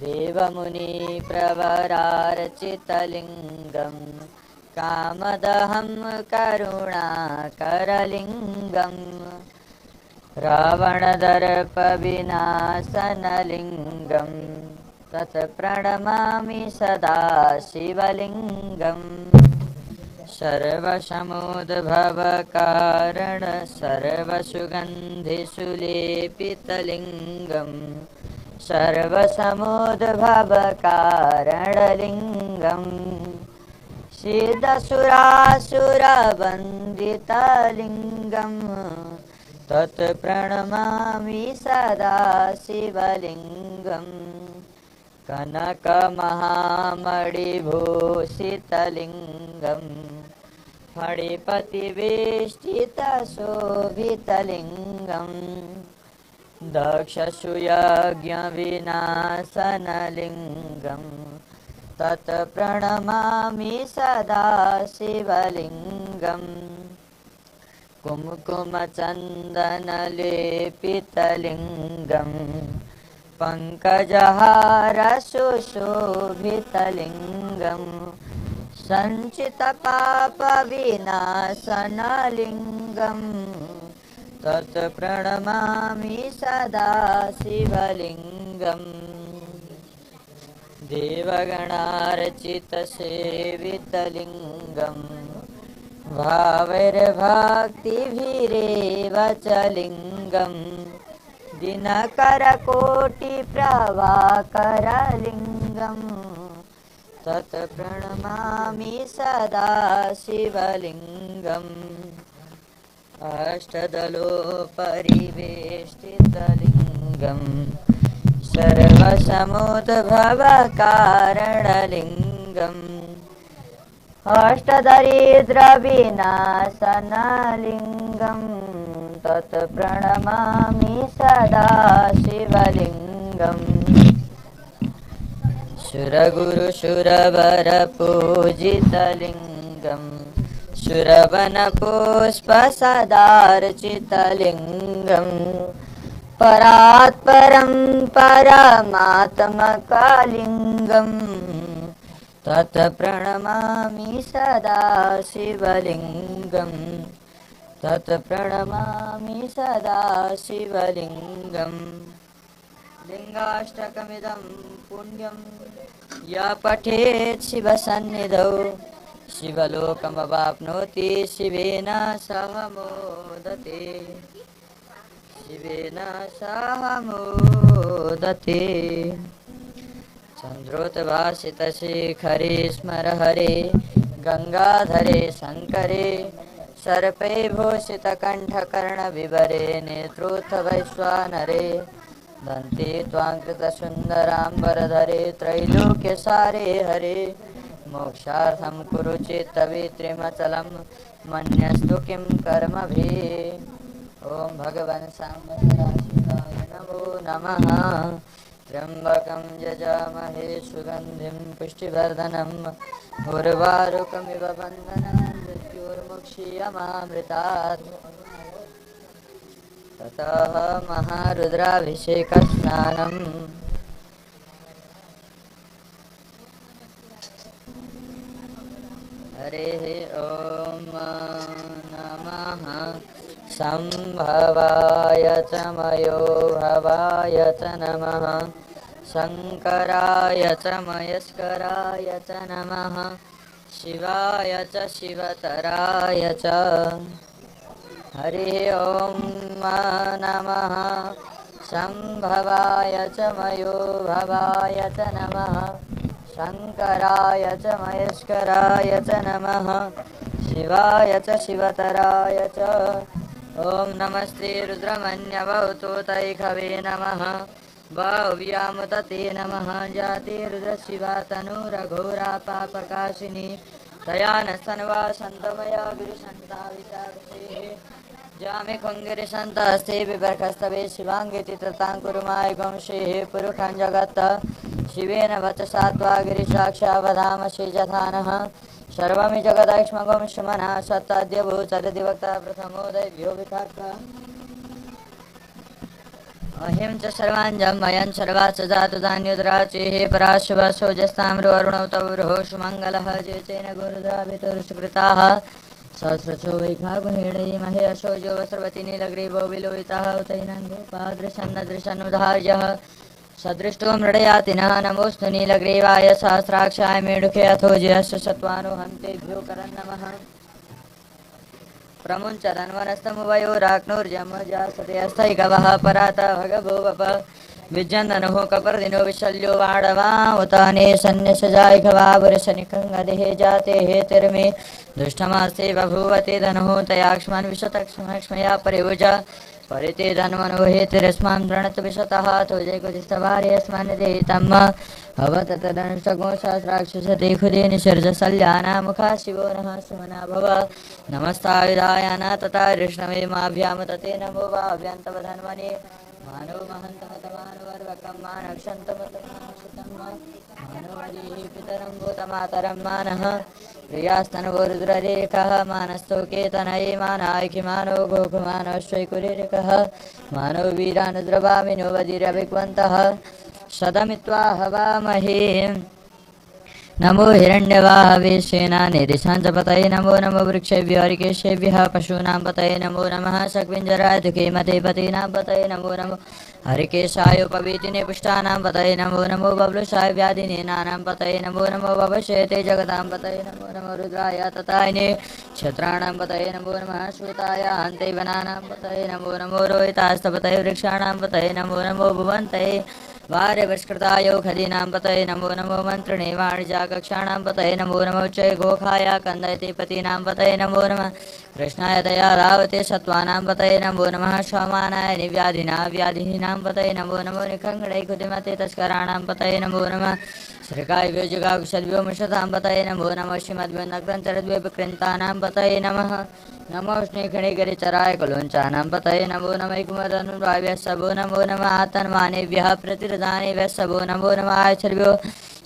देवमुनिप्रवरार्चितलिङ्गं कामदहं करुणाकरलिङ्गम् रावणदर्पविनाशनलिङ्गं तत् प्रणमामि सदा शिवलिङ्गम् सर्वसमुद्भवकारण सर्वसुगन्धिसुलेपितलिङ्गं सर्वसमुद्भवकारणलिङ्गम् सिद्धसुरासुरवन्दितलिङ्गम् तत्प्रणमामि सदा शिवलिङ्गम् कनकमहामणिभूषितलिङ्गम् फणिपतिवेष्टितशोभितलिङ्गम् दक्षसुयज्ञविनाशनलिङ्गम् तत्प्रणमामि सदा शिवलिङ्गम् कुङ्कुमचन्दनलेपितलिङ्गम् पङ्कजहारसुशोभितलिङ्गम् सञ्चितपापविनाशनलिङ्गम् तत्प्रणमामि सदा शिवलिङ्गम् देवगणार्चितसेवितलिङ्गम् भावैर्भक्तिभिरेव च लिङ्गम् दिनकरकोटिप्रभाकरलिङ्गम् तत्प्रणमामि सदा शिवलिङ्गम् अष्टदलोपरिवेष्टितलिङ्गम् सर्वसमुद्भवकारणलिङ्गम् अष्टदरिद्रविनाशनलिङ्गम् तत्प्रणमामि सदा शिवलिङ्गम् सुरगुरुसुरवरपूजितलिङ्गम् सुरवनपुष्पसदार्चितलिङ्गम् परात्परं परमात्मकलिङ्गम् तत्प्रणमामि सदा शिवलिङ्गम् तत्प्रणमामि सदा शिवलिङ्गम् लिङ्गाष्टकमिदं पुण्यं या पठेत् शिवसन्निधौ शिवलोकमवाप्नोति शिवेन सह मोदते शिवेन सह मोदते चन्द्रोतभासितशिखरे स्मर हरे गङ्गाधरे शङ्करे सर्पै भूषितकण्ठकर्णविवरे नेत्रोत्थवैश्वानरे दन्ते त्वाङ्कृतसुन्दराम्बरधरे त्रैलोक्यसारे हरे मोक्षार्थं कुरु चित्तवित्रिमचलं मन्यस्तु किं कर्मभिः ॐ भगवन् साम्ब सदाशिवाय नमो नमः त्र्यम्बकं यजामहे सुगन्धिं पुष्टिवर्धनम् उर्वारुकमिव बन्धनान् मृत्योर्मुक्षीयमामृतात् ततः महारुद्राभिषेकस्नानम् हरेः ॐ नमः सम्भवाय च मयो भवाय च नमः शङ्कराय च मयस्कराय च नमः शिवाय च शिवतराय च हरिः ॐ नमः सम्भवाय च मयो भवाय च नमः शङ्कराय च मयस्कराय च नमः शिवाय च शिवतराय च ॐ नमस्ते रुद्रमन्यवहुतोतैखवे नमः भव्यामुदते नमः जाते रुद्रशिवा तनुरघोरा पापकाशिनी तया न सन्वा सन्तमया गिरिशन्ताविताक्षेः जामे खुङ्गिरिशन्तस्ते विबर्खस्तवे शिवाङ्गिति तताङ्कुरुमाय वंशेः पुरुषं जगत् शिवेन वचसा त्वा गिरिसाक्षावधाम श्रीजधानः सर्वमि जगदैक्ष्मगं सुमनः सत्ताद्यभूचरदिवक्ता प्रथमोदयभ्यो विताक्ता अहिं च सर्वाञ्जं मयं सर्वात् जातु धान्योदराचेः पराशुभसोजस्ताम्रो अरुणौ तवरोः सुमङ्गलः जेतेन गुरुद्राभितरुष्कृताः सहस्रशो वैखागुणेडै महे अशोजो वस्रवती नीलग्रीवो विलोहितः उतैनन्दोपादृशन्नदृशन्नुधार्यः सदृष्टो मृडयाति नः नमोऽस्तु नीलग्रीवाय सहस्राक्षाय मेढुके अथो जयस्य सत्त्वानो हन्तेभ्यो करन्नमः प्रमुञ्चरन् वनस्तमुभयोराग्नोर्जमजासते अस्थैकवः परात भगभो वप विजन्दनो कपर्दिनो विशल्यो वाडवावताने सन्निसजाय खवावरशनिकङ्गदेहे जाते हे तिर्मे दुष्टमास्ते बभूवते धनुः तयाक्ष्मन् विशतक्ष्मया परिवुजा परिते धन्वनो हे तिरस्मान् प्रणत विशतः तुजे कुतिस्तवारे अस्मान् देहितम् भवत तदनुष्टगो सहस्राक्षसते खुदे निसर्जसल्याना मुखा शिवो नमः सुमना भव नमस्तायुधायाना तथा कृष्णवे माभ्याम तते नमो वाभ्यन्तवधन्वने मानव महन्तमतमानवर्वकं मानक्षन्तमतमानशतं मानवदीः पितरं भूतमातरं मानः प्रियास्तनवो रुद्ररेखः मानस्तोकेतनये मानायखि मानव गोकुमानश्वैकुरेरिकः मानव वीरानुद्रवामिनो वदिरभिक्वन्तः शतमित्वा हवामहे नमो हिरण्यवाहवेशेनानिरिषाञ्चपतये नमो नमो वृक्षेभ्यो हरिकेशेभ्यः पशूनां पतये नमो नमः शक्विञ्जराय दुःखेमते पतीनां पतये नमो नमो हरिकेशाय उपवीतिने पुष्टानां पतये नमो नमो बबलुषाय व्याधिनेनानां पतये नमो नमो भवशेते जगतां पतये नमो नमो रुद्राय ततायिने क्षत्राणां पतये नमो नमः श्रुताय अन्ते वनानां पतये नमो नमो रोहितास्तपतये वृक्षाणां पतये नमो नमो भुवन्तये वार्यवष्कृताय खदीनां पतये नमो नमो मन्त्रिणे वाणिज्यकक्षाणां पतये नमो नमो चय गोखाय कन्दयते पतीनां पतये नमो नमः कृष्णाय दया रावते सत्त्वानां पतये नमो नमः शमानाय व्याधिहीनां पतये नमो नमो निखङ्गणै कुतिमते तस्कराणां पतये नमो नमः श्रीकाय व्योजगाकुशद्भ्यो मुषतां पतये नमो नमः श्रीमद्भ्यो नग्रन्तरद्भ्यो विकृन्तानां पतये नमः नमो स्नेहिणिगरिचराय कुलोञ्चानां पतये नमो नमः कुमदनुराय सबो नमो नमः आतन्मानेभ्यः प्रतिरदानेभ्यः सबो नमो नमः आचर्भ्यो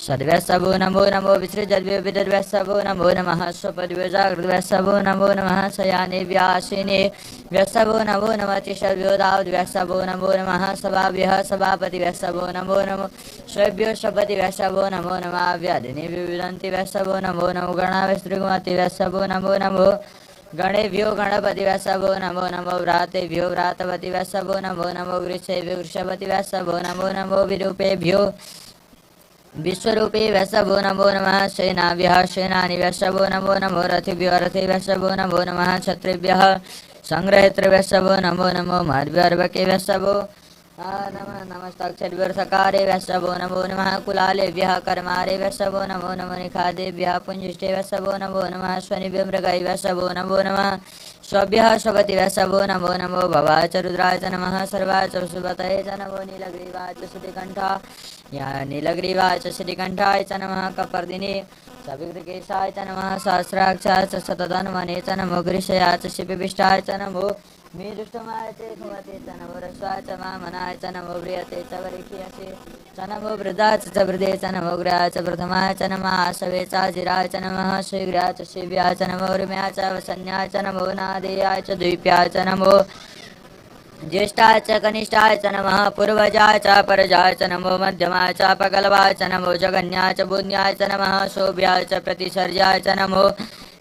सद्भ्यः सबो नमो नमो विसृजद्भ्यो विदर्भ्यः सबो नमो नमः स्वपद्भ्यो जागृद्भ्यः सबो नमो नमः शयानेभ्यः आसीनेभ्यः सबो नमो नमः तिषद्भ्यो दावद्भ्यः सबो नमो नमः सभाभ्यः सभापतिभ्यः सबो नमो नमो श्रेभ्यो शपतिभ्यः सबो नमो नमः व्याधिनेभ्यो विदन्तिभ्यः सबो नमो नमो गणाभ्यस्त्रिगुमतिभ्यः सबो नमो नमो गणेभ्यो गणपतिभ्यः सबो नमो नमो व्रातेभ्यो व्रातपतिभ्यः सबो नमो नमो वृक्षेभ्यो वृषपतिभ्यः सबो नमो नमो विरूपेभ्यो विश्वरूपेभ्यः सबो नमो नमः सेनाभ्यः सेनानिभ्यः सबो नमो नमो रथिभ्यो रथेभ्यः सबो नमो नमः क्षत्रिभ्यः संग्रहितृभ्यः सबो नमो नमो माध्वर्भकेभ्यः सबो नमः नमस्तक्षद्भ्यर्थकारेभ्यः सबो नमो नमः कुलालेभ्यः कर्मारेभ्यः सबो नमो नमो निखादेभ्यः पुञ्जिष्टेभ्यः सबो नमो नमः स्वनिभ्यो मृगैभ्यः सबो नमो नमः स्वभ्यः स्वपतिभ्यः सबो नमो नमो भवाय च रुद्राय च नमः सर्वाय च सुपतये च नमो नीलग्रीवाय च श्रीकण्ठाय नीलग्रीवाय च श्रीकण्ठाय च नमः कपर्दिने सविकृकेशाय च नमः सहस्राक्षाय च शतधन्वने च नमो गृषयाय च शिपिविष्टाय च नमो मेदुष्टमाय च घुमते च नमो रस्वाय च वामनाय च नमो व्रियते च वरिखियसे च नमो वृद्धाय च वृद्धे च नमो ग्रहाय च प्रथमाय च नमः आशवे च जिराय च नमः शीघ्राय च शिव्याय च नमो उर्म्याय च वसन्याय च नमो नादेयाय च द्वीप्याय च नमो ज्येष्ठाय च कनिष्ठाय च नमः पूर्वजाय च परजाय च नमो मध्यमाय च पगलवाय च नमो जगन्याय च बुद्ध्याय च नमः शोभ्याय च प्रतिसर्याय च नमो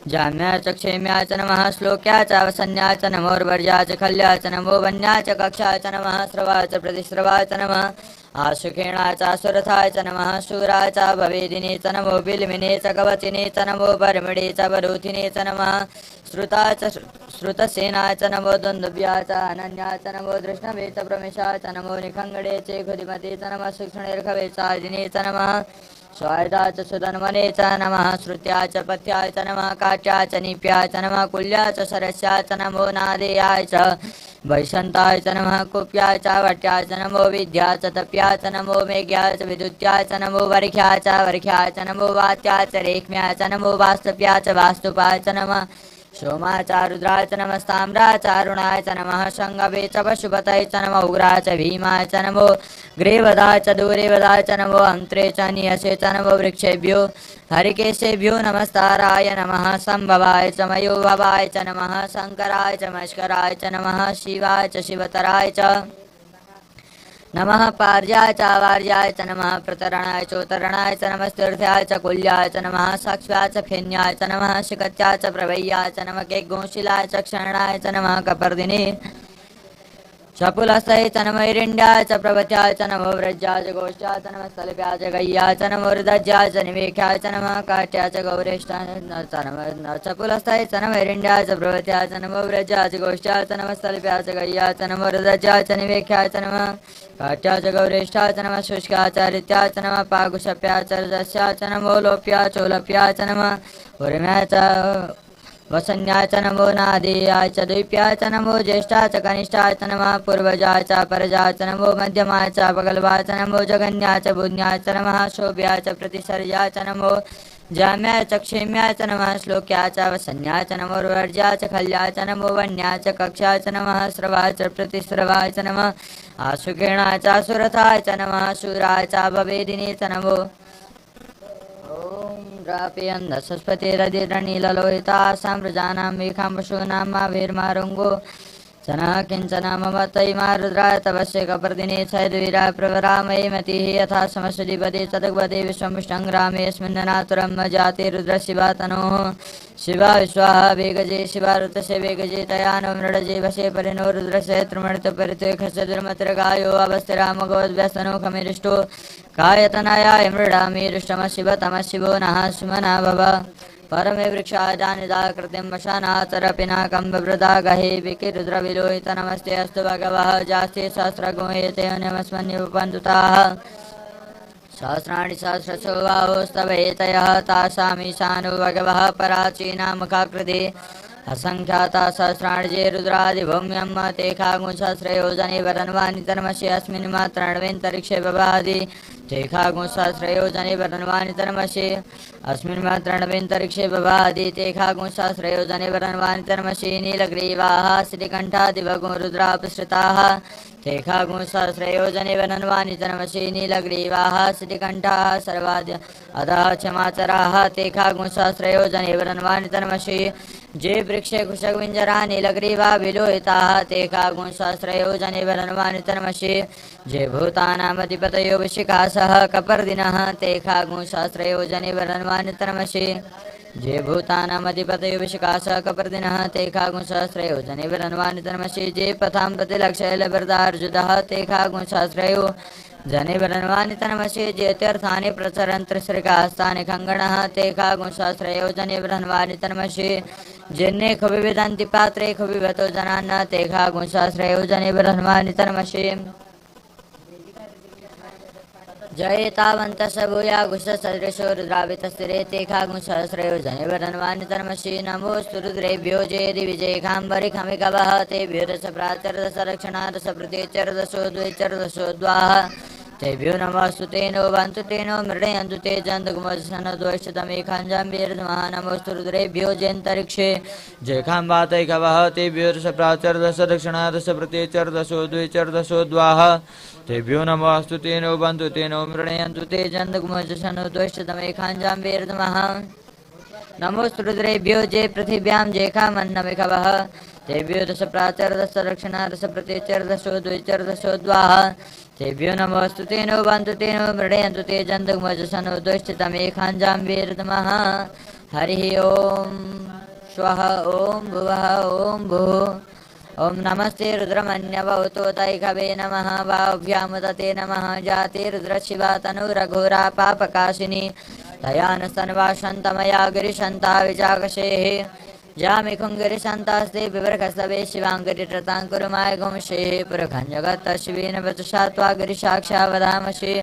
जाम्याय च क्षेम्याय च नमः श्लोक्याय च वसन्याय च नमो वर्ज्याय च खल्याय च नमो वन्याय च कक्षाय च नमः श्रवाय च प्रतिश्रवाय च नमः आशुखेणाय च सुरथाय च नमः शूराय च भवेदिने च नमो बिल्मिने च कवचिने च नमो परमिणे च वरोधिने च नमः श्रुताय च श्रुतसेनाय च नमो द्वन्द्व्याय च अनन्याय च नमो दृष्णवे च प्रमेशाय च नमो निखङ्गणे च खुदिमते च नमः शिक्षणेर्घवे च दिने च नमः स्वायदाय च सुधन्वने च नमः श्रुत्याय च पथ्याय च नमः काट्याय च नीप्याय च नमः कुल्याय च सरस्याय च नमो नादेयाय च वैशन्ताय च नमः कुप्याय च वट्याय च नमो विद्याय च तप्याय च नमो मेघ्याय च विद्युत्याय च नमो वर्ख्याय च नमो वात्याय च रेक्म्याय च नमो वास्तव्याय च वास्तुपाय च नमः सोमाय च रुद्राय च नमस्ताम्राय च अरुणाय च नमः शङ्गवे च पशुपतये च नमो उग्राय च भीमाय च नमो ग्रीवदाय च दूरेवदाय च नमो अन्त्रे च नियसे च नमो वृक्षेभ्यो हरिकेशेभ्यो नमस्ताराय नमः सम्भवाय च मयोभवाय च नमः शङ्कराय च मष्कराय च नमः शिवाय च शिवतराय च नमः पार्याय च वार्याय च नमः प्रतरणाय चोतरणाय च नमस्तीर्थ्याय च कुल्याय च नमः साक्ष्याय च फेन्याय च नमः शिखत्याय च प्रवैयाय च नमः केग्गोशिलाय च क्षरणाय च नमः कपर्दिने शपुलस्थै च नमैरिण्ड्याय च प्रभत्याय च नमो व्रज्याय च गोष्ठ्याय च नमः स्थलभ्याय च गय्याय च नमो हृदज्याय च निवेख्याय च नमः काट्याय च गौरेष्ठाय च नमः शपुलस्थै च नमैरिण्ड्याय च प्रभत्याय च नमो व्रज्याय च गोष्ठ्याय च नमः स्थलभ्याय च गय्याय च नमो हृदज्याय च निवेख्याय च नमः काट्याय च गौरेष्ठाय च नमः शुष्काय च हृत्याय च नमः पागुषप्याय च रजस्याय च नमो लोप्याय चोलप्याय च नमः उर्म्याय च वसन्याय च नमो नादेयाय च द्वीप्याय च नमो ज्येष्ठाय च कनिष्ठाय च नमः पूर्वजाय च परजाय च नमो मध्यमाय च पगल्वाय च नमो जगन्याय च बुध्याय च नमः शोभ्याय च प्रतिसर्याय च नमो जाम्याय च क्षेम्याय च नमः श्लोक्याय च वसन्याय च नमो वर्ज्याय च खल्याय च नमो वन्याय च कक्षाय च नमः स्रवाय च प्रतिस्रवाय च नमः आशुकिरणाय च सुरथाय च नमः शूराय च भवेदिने च नमो प्रापयन् सरस्वतीरधिरणीललोहिता साम्रजानां मेघां पशूनां माभिर्मारुङ्गो सनः किञ्चन मम तैमा रुद्राय तवस्य कपर्दिने छयद्वीरा प्रवरामये मतिः यथा समश्वधिपदे चतुर्पदे विश्वमिष्टङ्ग्रामेऽस्मिन्ननातुरं जाते रुद्रशिवा तनोः शिवा विश्वाहा वेगजे शिवा ऋतस्य वेगजे तया नो मृडजे वशे परिणो रुद्रस्य त्रिमणितपरिते खस्य दुर्मतिर्गायो अवस्थिरामगोद्व्यसनो खमेरिष्टो कायतनायाय मृडामि रुष्टमः शिवतमः शिवो नः सुमना भव परमे वृक्षादानिदा कृतिं वशानाचरपिनाकं बभृदा गहे विकिरुद्रविलोहित नमस्ते अस्तु भगवः जास्ते सहस्रगुहेते नमस्मन्युपन्तुताः सहस्राणि सहस्रशो बाहोस्तवेतयः तासामीशानो भगवः पराचीनामुखाकृते असङ्ख्याता सहस्राणि जे रुद्रादिभूम्यं ते खागुंसहस्रयोजने वरन्वानि धर्मस्य अस्मिन् मात्राण्वेन्तरिक्षे बभादि ते खागुंसहस्रयोजने वरन्वानि धर्मस्य अस्मिन् मात्राण्वेन्तरिक्षे बभादि ते खागुंसहस्रयोजने वरन्वानि धर्मस्य नीलग्रीवाः श्रीकण्ठादिभगो रुद्रापसृताः ते खागुंसहस्रयोजने वरन्वानि धर्मस्य नीलग्रीवाः श्रीकण्ठाः सर्वाद्य अधः क्षमाचराः ते खागुंसहस्रयोजने वरन्वानि धर्मस्य जे वृक्षे कुशकुञ्जरा नीलग्रीवा विलोहिताः ते खागुंसहस्रयोजने वरन्वानि धर्मस्य जे भूतानामधिपतयो विशिखासः कपर्दिनः ते खागुंसहस्रयोजने वरन्वानि धर्मस्य जे भूतानामधिपतयो विशिखासः कपर्दिनः ते खागुंसहस्रयोजने वरन्वानि धर्मस्य जे पथां प्रतिलक्षैलवृदार्जुदः ते खागुंसहस्रयोजने वरन्वानि धर्मस्य जे तीर्थानि प्रचरन् त्रिसृकास्तानि खङ्गणः ते खागुंसहस्रयोजने वरन्वानि धर्मस्य जिन्ने विविदन्ति पात्रे विवतो जनान् ते खागुंसहस्रयोजने वरन्वानि धर्मस्य जयेतावन्तः भूया गुष्ठसदृशो रुद्रावितस्थिरे ते खागुंसहस्रयोजने वरन्वानि धर्मस्य नमोऽस्तु रुद्रेभ्यो जयेदिविजयखाम्बरिखमिकवः तेभ्यो दश प्राचर्दश रक्षणा दश प्रत्यचर्दशो द्वैचर्दशो द्वाः तेभ्यो नमस्तु तेनो वन्तु तेनो मृडयन्तु ते जन्तकुमोदशनद्वैष्टतमेखाञ्जाम्बीर्मः नमोऽस्तु रुद्रेभ्यो जयन्तरिक्षे जयखाम्बातैकवः तेभ्यो दश प्राचर्दश दक्षिणा दश प्रत्यचर्दशो द्वैचर्दशो द्वाः तेभ्यो नमोऽस्तु तेनो वन्तु तेनो मृडयन्तु ते जन्तकुमोदशनद्वैष्टतमेखाञ्जाम्बीर्मः नमोऽस्तु रुद्रेभ्यो जय पृथिव्यां जयखामन्नमिकवः तेभ्यो दश प्राचर्दश दक्षिणा दश प्रत्यचर्दशो द्वैचर्दशो द्वाः तेभ्यो नमोऽस्तु तेनो वन्तु तेनो मृडयन्तु ते जन्तकुमोदशनद्वैष्टतमेखाञ्जाम्बीर्मः हरिः ओं श्वः ॐ भुवः ॐ भुः ॐ नमस्ते रुद्रमन्यवतो तैकवे नमः वाभ्यामुदते नमः जाते रुद्रशिवा तनुरघोरा पापकाशिनी तया न सन्वासन्तमया गिरिशन्ता विजागशेः जामि खुङ्गिरिशन्तास्ते विवर्गस्तवे शिवाङ्गिरित्रतां कुरुमाय गुंशेः पुरखञ्जगत्तशिवेन वचसा त्वा गिरिसाक्षा वदामसि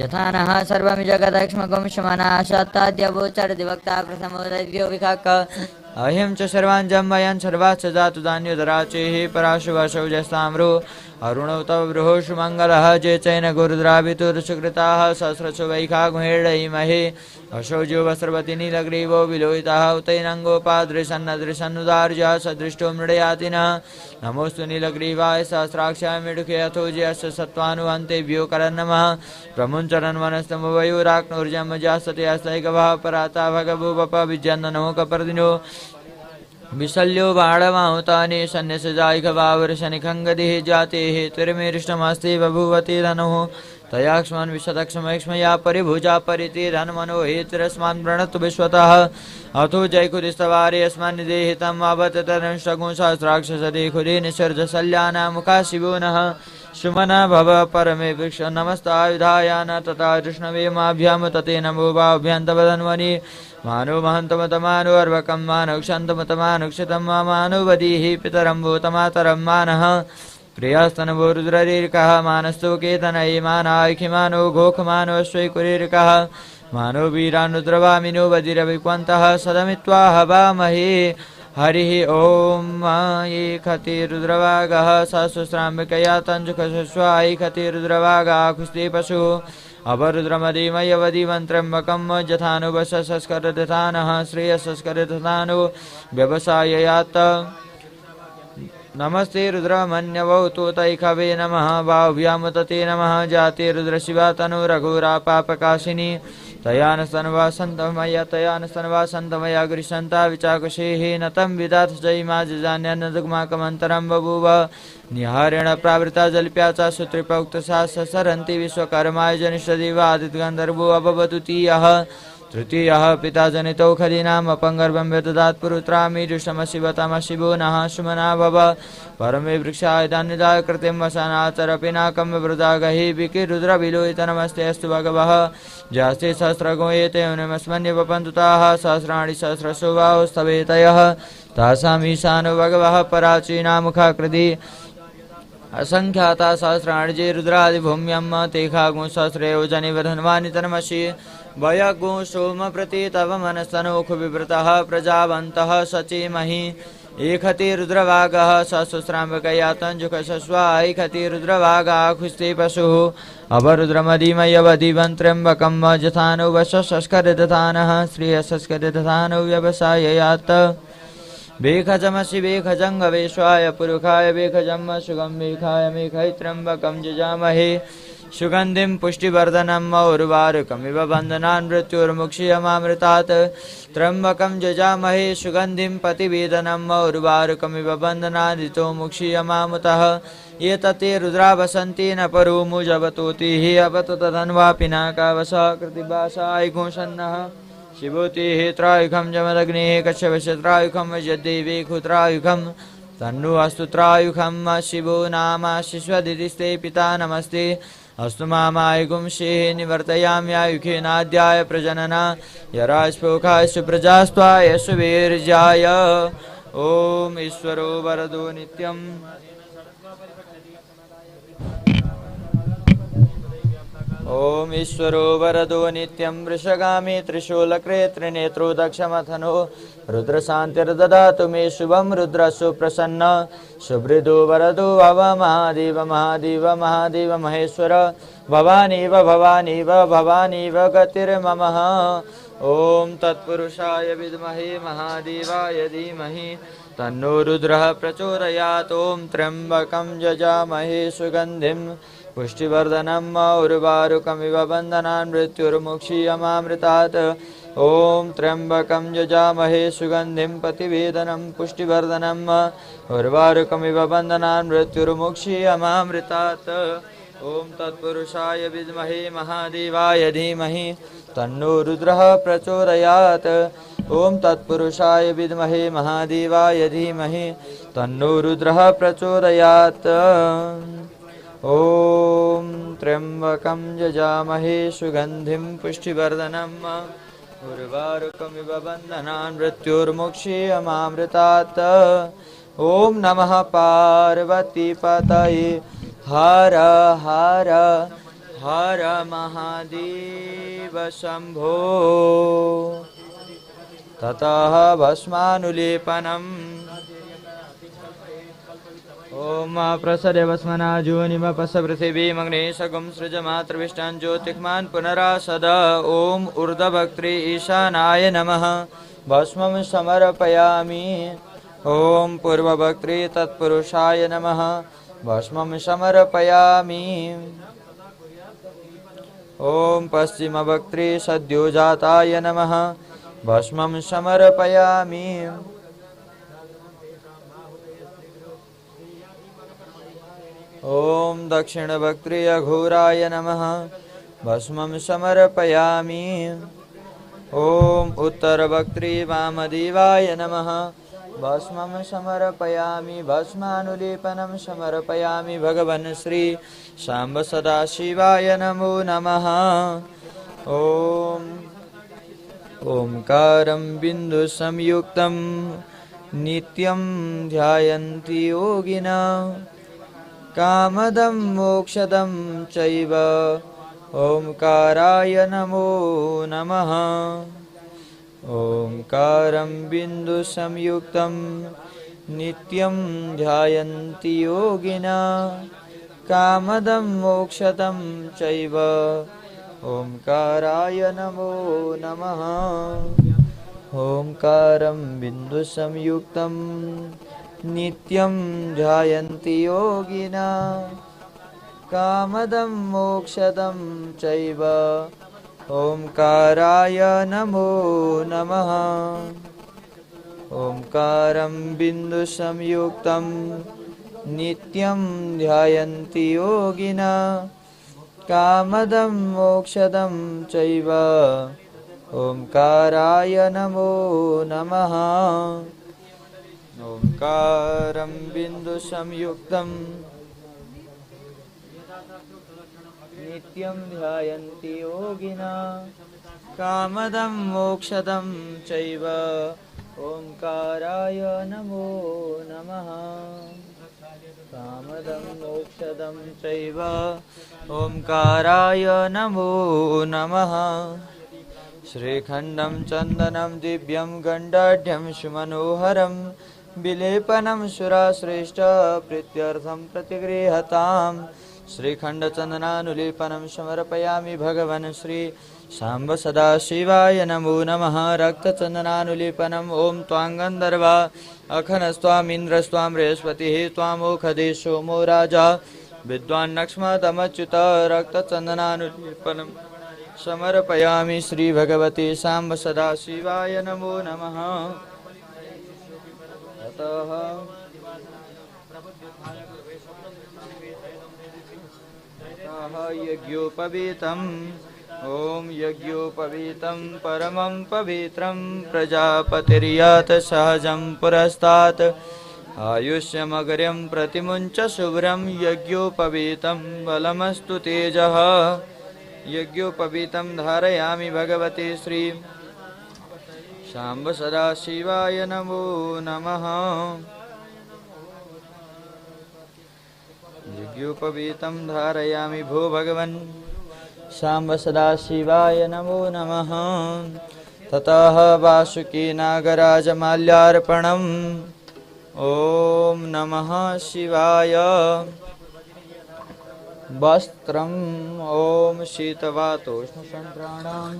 यथा नः सर्वं जगदक्ष्मगुंशमनः सत्ताद्यवोचरदिवक्ता प्रथमो दैव्यो विखाक अहिं च सर्वाञ्जं वयं सर्वाच्च जातु धान्योदराचेः पराशुवशौ जस्ताम्रो अरुणौ तव बृहोषु मङ्गलः जे चैन गुरुद्रावितुर्सुकृताः सहस्रशो वैखागुहेडयिमहे अशौजो वस्त्रवती नीलग्रीवो विलोहितः उतैनङ्गोपादृशन्नदृशन्नुदार्यः सदृष्टो मृडयातिनः नमोऽस्तु नीलग्रीवाय सहस्राक्षाय मृडुखे अथो जयस्य सत्त्वानुहन्तेभ्यो करन्नमः प्रमुञ्चरन् वनस्तमवयोराक्नोर्जं जास्तते अस्तैकवः पराता भगभूवप विजन्ननो कपर्दिनो विशल्यो बाणमाहुतानि सन्न्यसजायिखवावरशनिखङ्गदिः जातेः त्रिमेरिष्टमस्ति बभूवति धनुः तयाक्ष्मन् विशतक्षमैक्ष्मया परिभुजा परिति धनमनोहितरस्मान् प्रणतु विश्वतः अथो जयकुदिस्तवारे अस्मान् निदेहितम् आवत तदंशगुं सहस्राक्षसदेखुदे निसर्जशल्यानामुखा शिवो नः सुमना भव परमे वृक्ष नमस्तायुधायान तथा कृष्णवेमाभ्यां तते नमो भाभ्यन्तवदन्वनि मानो महन्तमतमानो अर्वकं मानक्षन्तमतमानुक्षितं मानुवदीः पितरं भूतमातरं मानः प्रियस्तनभो रुद्ररीर्कः मानस्तु केतनयि मानाखिमानो घोखमानो स्वैकुरीर्कः मानो वीरानुद्रवामिनो वदिरविक्वन्तः सदमित्वा हवामहे हरिः ॐ ये खति रुद्रवागः सहस्राम्बिकया तञ्जुखस्वायि खति रुद्रवागा खुस्ते पशुः अवरुद्रमदिमयवदिवन्त्रम्बकं जथानुवशस्करदथानः श्रेयस्करदथानु व्यवसाययात् नमस्ते रुद्रमन्यवौ तोतैखवे नमः बाहुभ्यामुतते नमः जाते रुद्रशिवा तनु रघुरापापकाशिनी तयानस्तनवासन्तमया गृह्णन्ता विचाकुशेः नतं विदाथ जयिमा जजान्यन्नदुग्माकमन्तरं बभूव निहारेण प्रावृता जल्प्या सूत्रिपौक्तसा ससरन्ति विश्वकर्माय जनिष्ठदेवादितगन्धर्वो अभवतुतीयः तृतीयः पिता जनितौ खदीनाम् अपङ्गर्भं व्यददात् पुरुत्रामीरुषमशिवतमशिवो नः सुमना भव परमे वृक्षाय दान्यदाय कृतिं वसनाचरपिनाकं विवृदा गहि विकिरुद्रविलोहित नमस्ते अस्तु भगवः जास्ते सहस्रगो एते नमस्मन्यवपन्तुताः सहस्राणि सहस्रशो बाहुस्तवेतयः तासाम् ईशानो भगवः पराचीनामुखाकृति असंख्याता सहस्राणि जे रुद्रादिभूम्यं तेखागुं सहस्रेव जनिवर्धनवानि तन्मसि वयगुं सोम प्रति तव मनस्तनोखु विवृतः प्रजावन्तः सचीमहि एखति रुद्रवागः सहस्राम्बकया तञ्जुखस्वाैखति रुद्रवागा खुस्ते पशुः अवरुद्रमदिमयवदिवन्त्रम्बकं जथानो वशस्करदथानः श्रियस्करदथानो व्यवसाययात् बेखजमसि बेखजङ्गवेश्वाय पुरुखाय बेखजं सुगं बेखाय मेखैत्रम्बकं जजामहे सुगन्धिं पुष्टिवर्धनम् और्वारुकमिव बन्धनान् मृत्युर्मुक्षीयमामृतात् त्र्यम्बकं जजामहे सुगन्धिं पतिवेदनम् और्वारुकमिव बन्धनादितो मुक्षीयमामुतः ये तते रुद्रा वसन्ति न परो मुजवतोतिः अवतु तदन्वा पिनाकावसा कृतिभासाय घोषन्नः शिवोतिः त्रायुखं जमदग्नेः कच्छपशत्रायुखं यद्देवे खुत्रायुखं तन्नु अस्तु त्रायुखं शिवो नाम शिश्वदिदिस्ते पिता नमस्ते अस्तु मामाय गुंशेः निवर्तयाम्यायुखेनाद्याय प्रजनना यरास्पोखाय सुप्रजास्त्वाय सुवीर्याय ॐ ईश्वरो वरदो नित्यम् ॐ ईश्वरो वरदो नित्यं वृषगामी त्रिशूलक्रे त्रिनेत्रो दक्षमथनो रुद्रशान्तिर्ददातु मे शुभं रुद्रसु प्रसन्न सुभृदो वरदो भव महादेव महादेव महादेव महेश्वर भवानीव भवानीव भवानीव गतिर्मम ॐ तत्पुरुषाय विद्महे महादेवाय धीमहि तन्नो रुद्रः प्रचोदयात् ॐ त्र्यम्बकं जजामहे सुगन्धिं पुष्टिवर्धनम् और्वारुकमिव बन्धनान् मृत्युर्मुक्षीयमामृतात् ॐ त्र्यम्बकं जजामहे सुगन्धिं पतिवेदनं पुष्टिवर्धनम् और्वारुकमिव बन्धनान् मृत्युर्मुक्षीयमामृतात् ॐ तत्पुरुषाय विद्महे महादेवाय धीमहि तन्नो रुद्रः प्रचोदयात् ॐ तत्पुरुषाय विद्महे महादेवाय धीमहि तन्नो रुद्रः प्रचोदयात् ॐ त्र्यम्बकं जजामहे सुगन्धिं पुष्टिवर्धनम् उर्वारुकमिव बन्धनान् मृत्युर्मुक्षीयमामृतात् ॐ नमः पार्वतीपतये हर हर हर महादेव शम्भो ततः भस्मानुलेपनम् ॐ प्रसदेवस्मनाजोनिमपस पृथिवीमग्नेशगुं सृजमात्रविष्टान् ज्योतिष्मान् पुनरासद ॐ ऊर्ध्वभक्त्रे ईशानाय नमः भस्मं समर्पयामि ॐ पूर्वभक्त्रे तत्पुरुषाय नमः भस्मं समर्पयामि ॐ पश्चिमभक्त्रे सद्योजाताय नमः भस्मं समर्पयामि ॐ दक्षिणवक्त्रियघोराय नमः भस्मं समर्पयामि। ॐ उत्तरवक्त्रीवामदेवाय नमः भस्मं समर्पयामि। भस्मानुलेपनं समर्पयामि। भगवन् श्री साम्ब सदाशिवाय नमो नमः। ॐ ओंकारं बिन्दुसंयुक्तं नित्यं ध्यायन्ति योगिना कामदं मोक्षदं चैव ओंकाराय नमो नमः। ओंकारं बिन्दुसंयुक्तं नित्यं ध्यायन्ति योगिना कामदं मोक्षदं चैव ओंकाराय नमो नमः। ओंकारं बिन्दुसंयुक्तं नित्यं ध्यायन्ति योगिना कामदं मोक्षदं चैव ओंकाराय नमो नमः। ओंकारं बिन्दुसंयुक्तं नित्यं ध्यायन्ति योगिना कामदं मोक्षदं चैव ओंकाराय नमो नमः। ओंकारं बिन्दुसंयुक्तं नित्यं ध्यायन्ति योगिना कामदं मोक्षदं चैव ओंकाराय नमो नमः। कामदं मोक्षदं चैव ओंकाराय नमो नमः। श्रीखण्डं चन्दनं दिव्यं गण्डाढ्यं सुमनोहरं विलेपनं सुराश्रेष्ठ प्रीत्यर्थं प्रतिगृह्यताम्। श्रीखण्डचन्दनानुलेपनं समर्पयामि। भगवन् श्री साम्ब सदाशिवाय नमो नमः। रक्तचन्दनानुलेपनम् ॐ त्वां गन्धर्वा अखनस्त्वामिन्द्रस्त्वां बृहस्पतिः त्वामोखदे सोमो राजा विद्वान्नक्ष्मदमच्युत। रक्तचन्दनानुलेपनं समर्पयामि। श्री भगवते साम्ब सदाशिवाय नमो नमः। अतः यज्ञोपवीतम् ॐ यज्ञोपवीतं परमं पवित्रं प्रजापतिर्यात सहजं पुरस्तात् आयुष्यमग्र्यं प्रतिमुञ्च शुभ्रं यज्ञोपवीतं बलमस्तु तेजः। यज्ञोपवीतं धारयामि। भगवते श्री साम्ब सदाशिवाय नमो नमः। यज्ञोपवीतं धारयामि। भो भगवन् साम्ब सदाशिवाय नमो नमः। ततः वासुकी नागराजमाल्यार्पणम् ॐ नमः शिवाय। वस्त्रम् ॐ शीतवातोष्णसन्त्राणां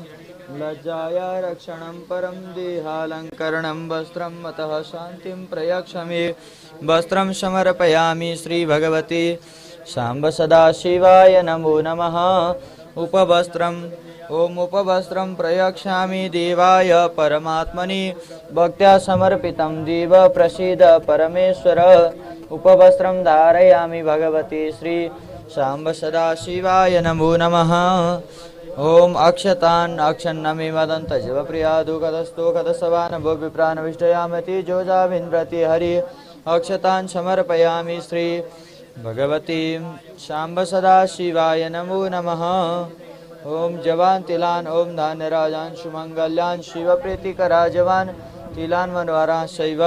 लज्जाया रक्षणं परं देहालङ्करणं वस्त्रम् अतः शान्तिं प्रयच्छामि। वस्त्रं समर्पयामि। श्री भगवते साम्ब सदाशिवाय नमो नमः। उपवस्त्रम् ॐ उपवस्त्रं प्रयच्छामि देवाय परमात्मनि भक्त्या समर्पितं देव प्रसीद परमेश्वर। उपवस्त्रं धारयामि। भगवते श्री साम्ब सदाशिवाय नमो नमः। ॐ अक्षतान् अक्षन्नमि मदन्त जीवप्रियादु कदस्तो कदसवानभो विप्राणविष्टयामति जोजाभिन्व्रति हरि अक्षतान् समर्पयामि। श्री भगवती साम्ब सदाशिवाय नमो नमः। ॐ जवान् तिलान् ॐ धान्यराजान् सुमङ्गल्यान् शिवप्रीतिकरा जवान् तिलान् मनोहरान् शैव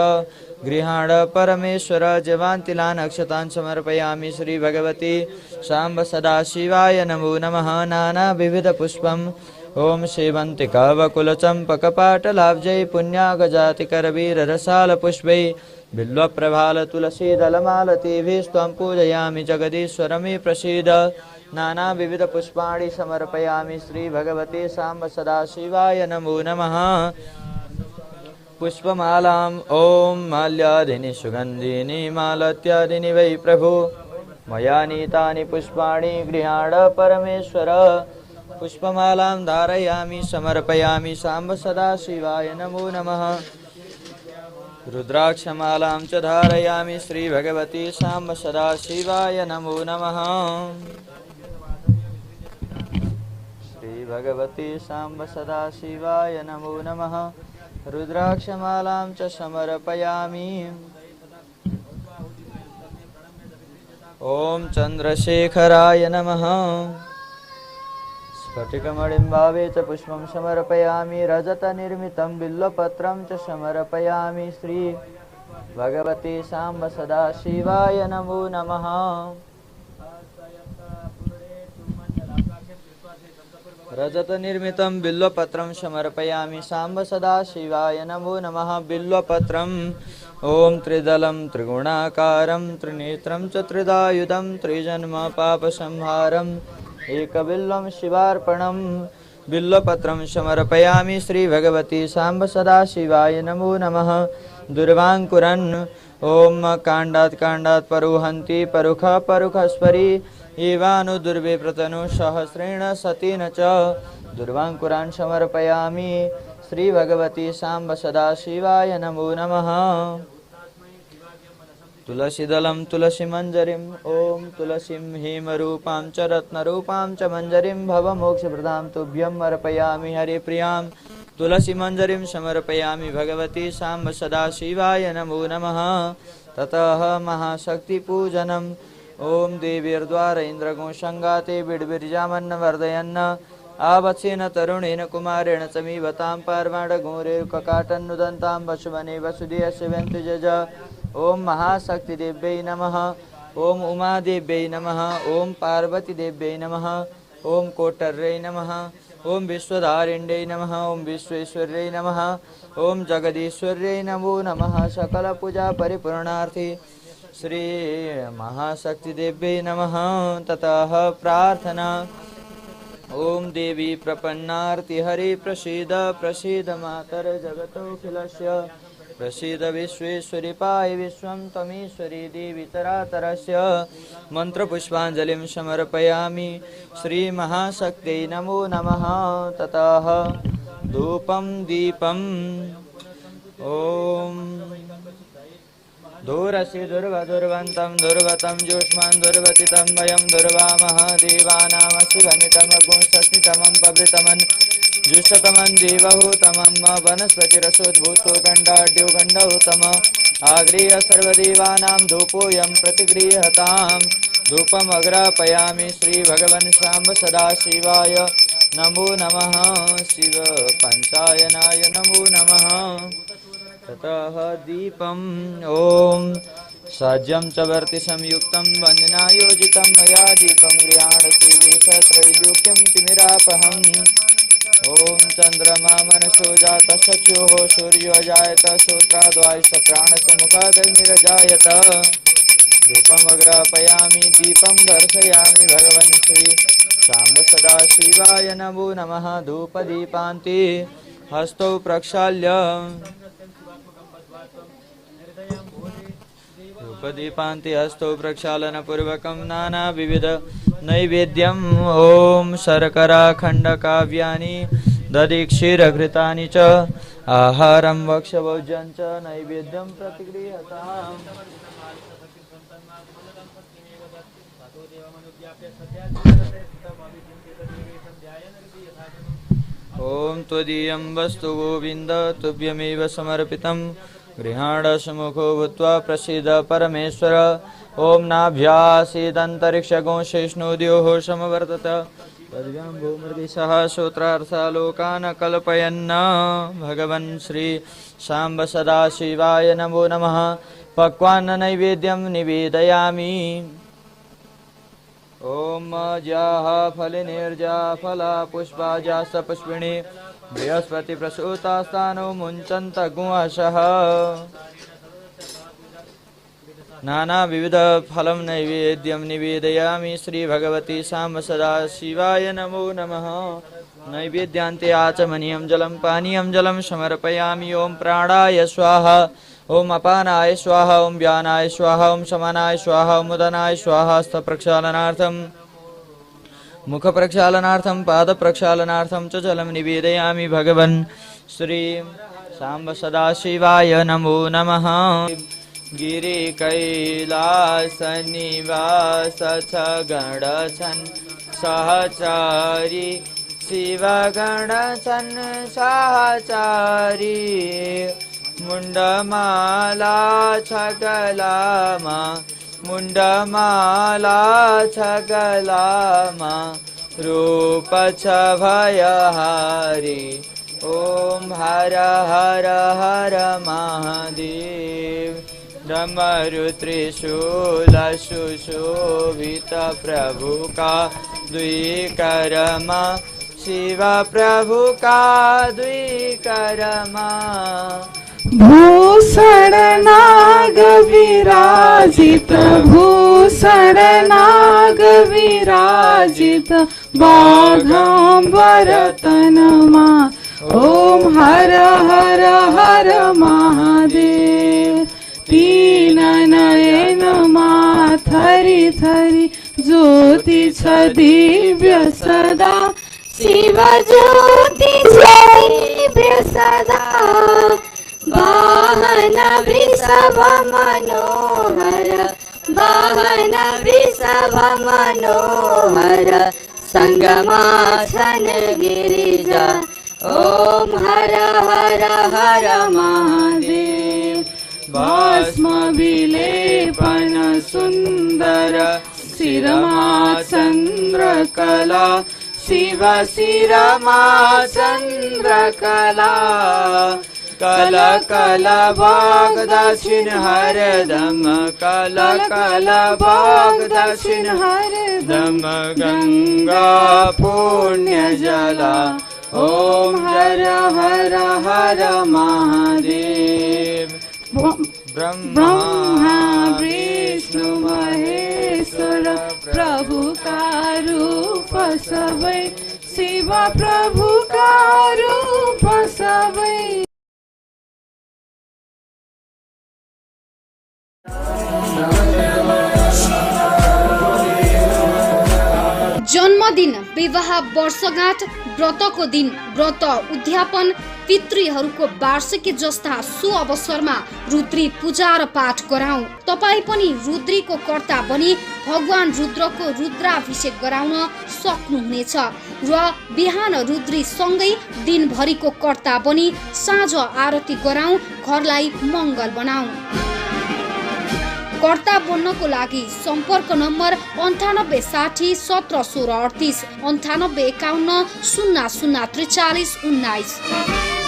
गृहाण परमेश्वर। जवान् तिलान् अक्षतान् समर्पयामि। श्री भगवती साम्ब सदाशिवाय नमो नमः। नानाविधपुष्पम् ॐ सेवन्तिकावकुलचम्पकपाटलाब्जै पुण्यागजातिकरवीररसालपुष्पै बिल्वप्रभालतुलसीदलमालतीभिस्त्वं पूजयामि। जगदीश्वर मे प्रसीद। नानाविधपुष्पाणि समर्पयामि। श्री भगवते साम्ब सदाशिवाय नमो नमः। पुष्पमालां ॐ माल्यादीनि सुगन्धिनि मालत्यादीनि वै प्रभु मया नीतानि पुष्पाणि गृहाण परमेश्वर। पुष्पमालां धारयामि समर्पयामि। साम्ब सदाशिवाय नमो नमः। रुद्राक्षमालां च धारयामि श्रीभगवती साम्ब सदाशिवाय नमो नमः श्रीभगवती साम्ब सदाशिवाय नमो नमः रुद्राक्षमालां च समर्पयामि ॐ चन्द्रशेखराय नमः स्फटिकमणिं भावे च पुष्पं समर्पयामि रजतनिर्मितं बिल्वपत्रं च समर्पयामि श्री भगवती साम्ब सदाशिवाय नमो नमः रजतनिर्मितं बिल्वपत्रं समर्पयामि साम्ब सदाशिवाय नमो नमः बिल्वपत्रम् ॐ त्रिदलं त्रिगुणाकारं त्रिनेत्रं च त्रिदायुधं त्रिजन्म पापसंहारम् एकबिल्वं शिवार्पणं बिल्वपत्रं समर्पयामि श्रीभगवती साम्ब सदाशिवाय नमो नमः दुर्वाङ्कुरन् ॐ काण्डात् परुहन्ति परुखः परुखस्परि एवानु दुर्वे प्रतनु सहस्रेण सतेन च दुर्वाङ्कुरान् समर्पयामि श्रीभगवती साम्ब सदाशिवाय नमो नमः तुलसीदलं तुलसीमञ्जरीं ॐ तुलसीं हेमरूपां च रत्नरूपां च मञ्जरीं भवमोक्षप्रदां तुभ्यम् अर्पयामि हरिप्रियां तुलसीमञ्जरीं समर्पयामि भगवती साम्ब सदाशिवाय नमो नमः ततः महाशक्तिपूजनम् ॐ देवीर्द्वार इन्द्रगोशङ्गाते बिड्बिर्जामन्नवर्धयन् आवत्सेन तरुणेन कुमारेण समीवतां पार्वाणगौरेर्ककाटन्नुदन्तां वसुवने वसुदेयस्यवन्तु जज ॐ महाशक्तिदेव्यै नमः ॐ उमादेव्यै नमः ॐ पार्वतीदेव्यै नमः ॐ कोटर्यै नमः ॐ विश्वधारिण्यै नमः ॐ विश्वेश्वर्यै नमः ॐ जगदीश्वर्यै नमो नमः सकलपूजा परिपूर्णार्थी श्री महाशक्तिदेव्यै नमः ततः प्रार्थना ॐ देवी प्रपन्नार्ति हरि प्रसीद प्रसीद मातर जगतोऽखिलस्य प्रसीद विश्वेश्वरि पाहि विश्वं त्वमीश्वरी देवी तरातरस्य मन्त्रपुष्पाञ्जलिं समर्पयामि श्रीमहाशक्त्यै नमो नमः ततः धूपं दीपं ॐ दूरसि दुर्वदुर्वन्तं दुर्वतं जुष्मन् दुर्वतितं वयं दुर्वामः देवानामसि वनितमगुंसस्मितमं पवृतमन् जुष्टतमं देवहूतमं वनस्पतिरसोद्भूतो गण्डाढ्यो गण्डहूतम आगृह्य सर्वदेवानां धूपोऽयं प्रतिगृह्यतां धूपमग्रापयामि श्रीभगवन् साम्ब सदाशिवाय नमो नमः शिवपञ्चायनाय नमो नमः ततः दीपम् ॐ सज्जं च वर्तिसंयुक्तं वन्दनायोजितं मया दीपं गृहाणशीवेशत्रैलोक्यं तिमिरापहम् ॐ चन्द्रमा मनसो जातः चक्षुः सूर्यो अजायत श्रोत्राद्वायुश्च प्राणस्य मुखादग्निरजायत धूपमग्रापयामि दीपं दर्शयामि भगवन् श्री साम्ब सदाशिवाय नमो नमः धूपदीपान्ते हस्तौ प्रक्षाल्य धूपदीपान्ते हस्तौ प्रक्षालनपूर्वकं नानाविविध नैवेद्यम् ॐ शर्कराखण्डकाव्यानि दधिक्षीरघृतानि च आहारं भक्ष्यभोज्यं च नैवेद्यं प्रतिगृह्यताम् ॐ त्वदीयं वस्तु गोविन्द तुभ्यमेव समर्पितं गृहाणसमुखो भूत्वा प्रसीद परमेश्वर ॐ नाभ्यासीदन्तरिक्षगोंशेष्णोद्योः समवर्तत पद्भ्यां भूमर्दिशः श्रोत्रार्थालोकान् कल्पयन् भगवन् श्री साम्ब सदाशिवाय नमो नमः पक्वान्न नैवेद्यं निवेदयामि ॐ ज्याः फलिनिर्जा फला पुष्पा जास्त पुष्पिणी बृहस्पति प्रसूतास्तानो मुञ्चन्त गुंहशः नानाविविध फलं नैवेद्यं निवेदयामि श्रीभगवती साम्ब सदाशिवाय नमो नमः नैवेद्यान्ते आचमनीयं जलं पानीयं जलं समर्पयामि ॐ प्राणाय स्वाहा ॐ अपानाय स्वाहा ॐ व्यानाय स्वाहा ॐ समानाय स्वाहा ॐ उदनाय स्वाहा हस्तप्रक्षालनार्थं मुखप्रक्षालनार्थं पादप्रक्षालनार्थं च जलं निवेदयामि भगवन् श्री साम्ब सदाशिवाय नमो नमः गिरि कैलास निवास छ गण छन् सहचारी शिव गण छन् सहचारी मुण्डमाला छ गलामा मुण्डमाला छ गलामा रूप छ भयहारी ओम हर हर हर महादेव डमरु त्रिशूल सुशोभित प्रभु का दुई करमा शिव प्रभु का दुई करमा भूषण नाग विराजित भूषण नाग विराजित बाघांबर तनमा ओम हर हर हर महादेव तीन नयन थरी थरी ज्योति छ दिव्य सदा शिव ज्योति छ दिव्य सदा वाहन वृषभ मनोहर वाहन वृषभ मनोहर संगमासन गिरिजा ओम हर हर हर महादेव भस्म विलेपन सुंदर शिरमा चंद्रकला शिव शिरमा चंद्रकला कल कल भाग दक्षिण हरदम कल कल भाग दक्षिण हरदम गंगा पुण्य जला ओम हर हर हर महादेव ब्रह्मा विष्णु महेश्वर प्रभु का रूप सबै शिव प्रभु का रूप सबै जन्मदिन विवाह वर्षगाँठ व्रतको दिन व्रत उद्यापन पितृहरूको वार्षिकी जस्ता सु अवसरमा रुद्री पूजा र पाठ गराउँ। तपाई पनि रुद्रीको कर्ता बनी भगवान रुद्रको रुद्राभिषेक गराउन सक्नुहुनेछ र बिहान रुद्री सँगै दिनभरिको कर्ता बनी साँझ आरती गराउँ, घरलाई मङ्गल बनाऊ। कर्ता बन्नको लागि सम्पर्क नम्बर 98 60 17 16 38 98 51 00 43 19।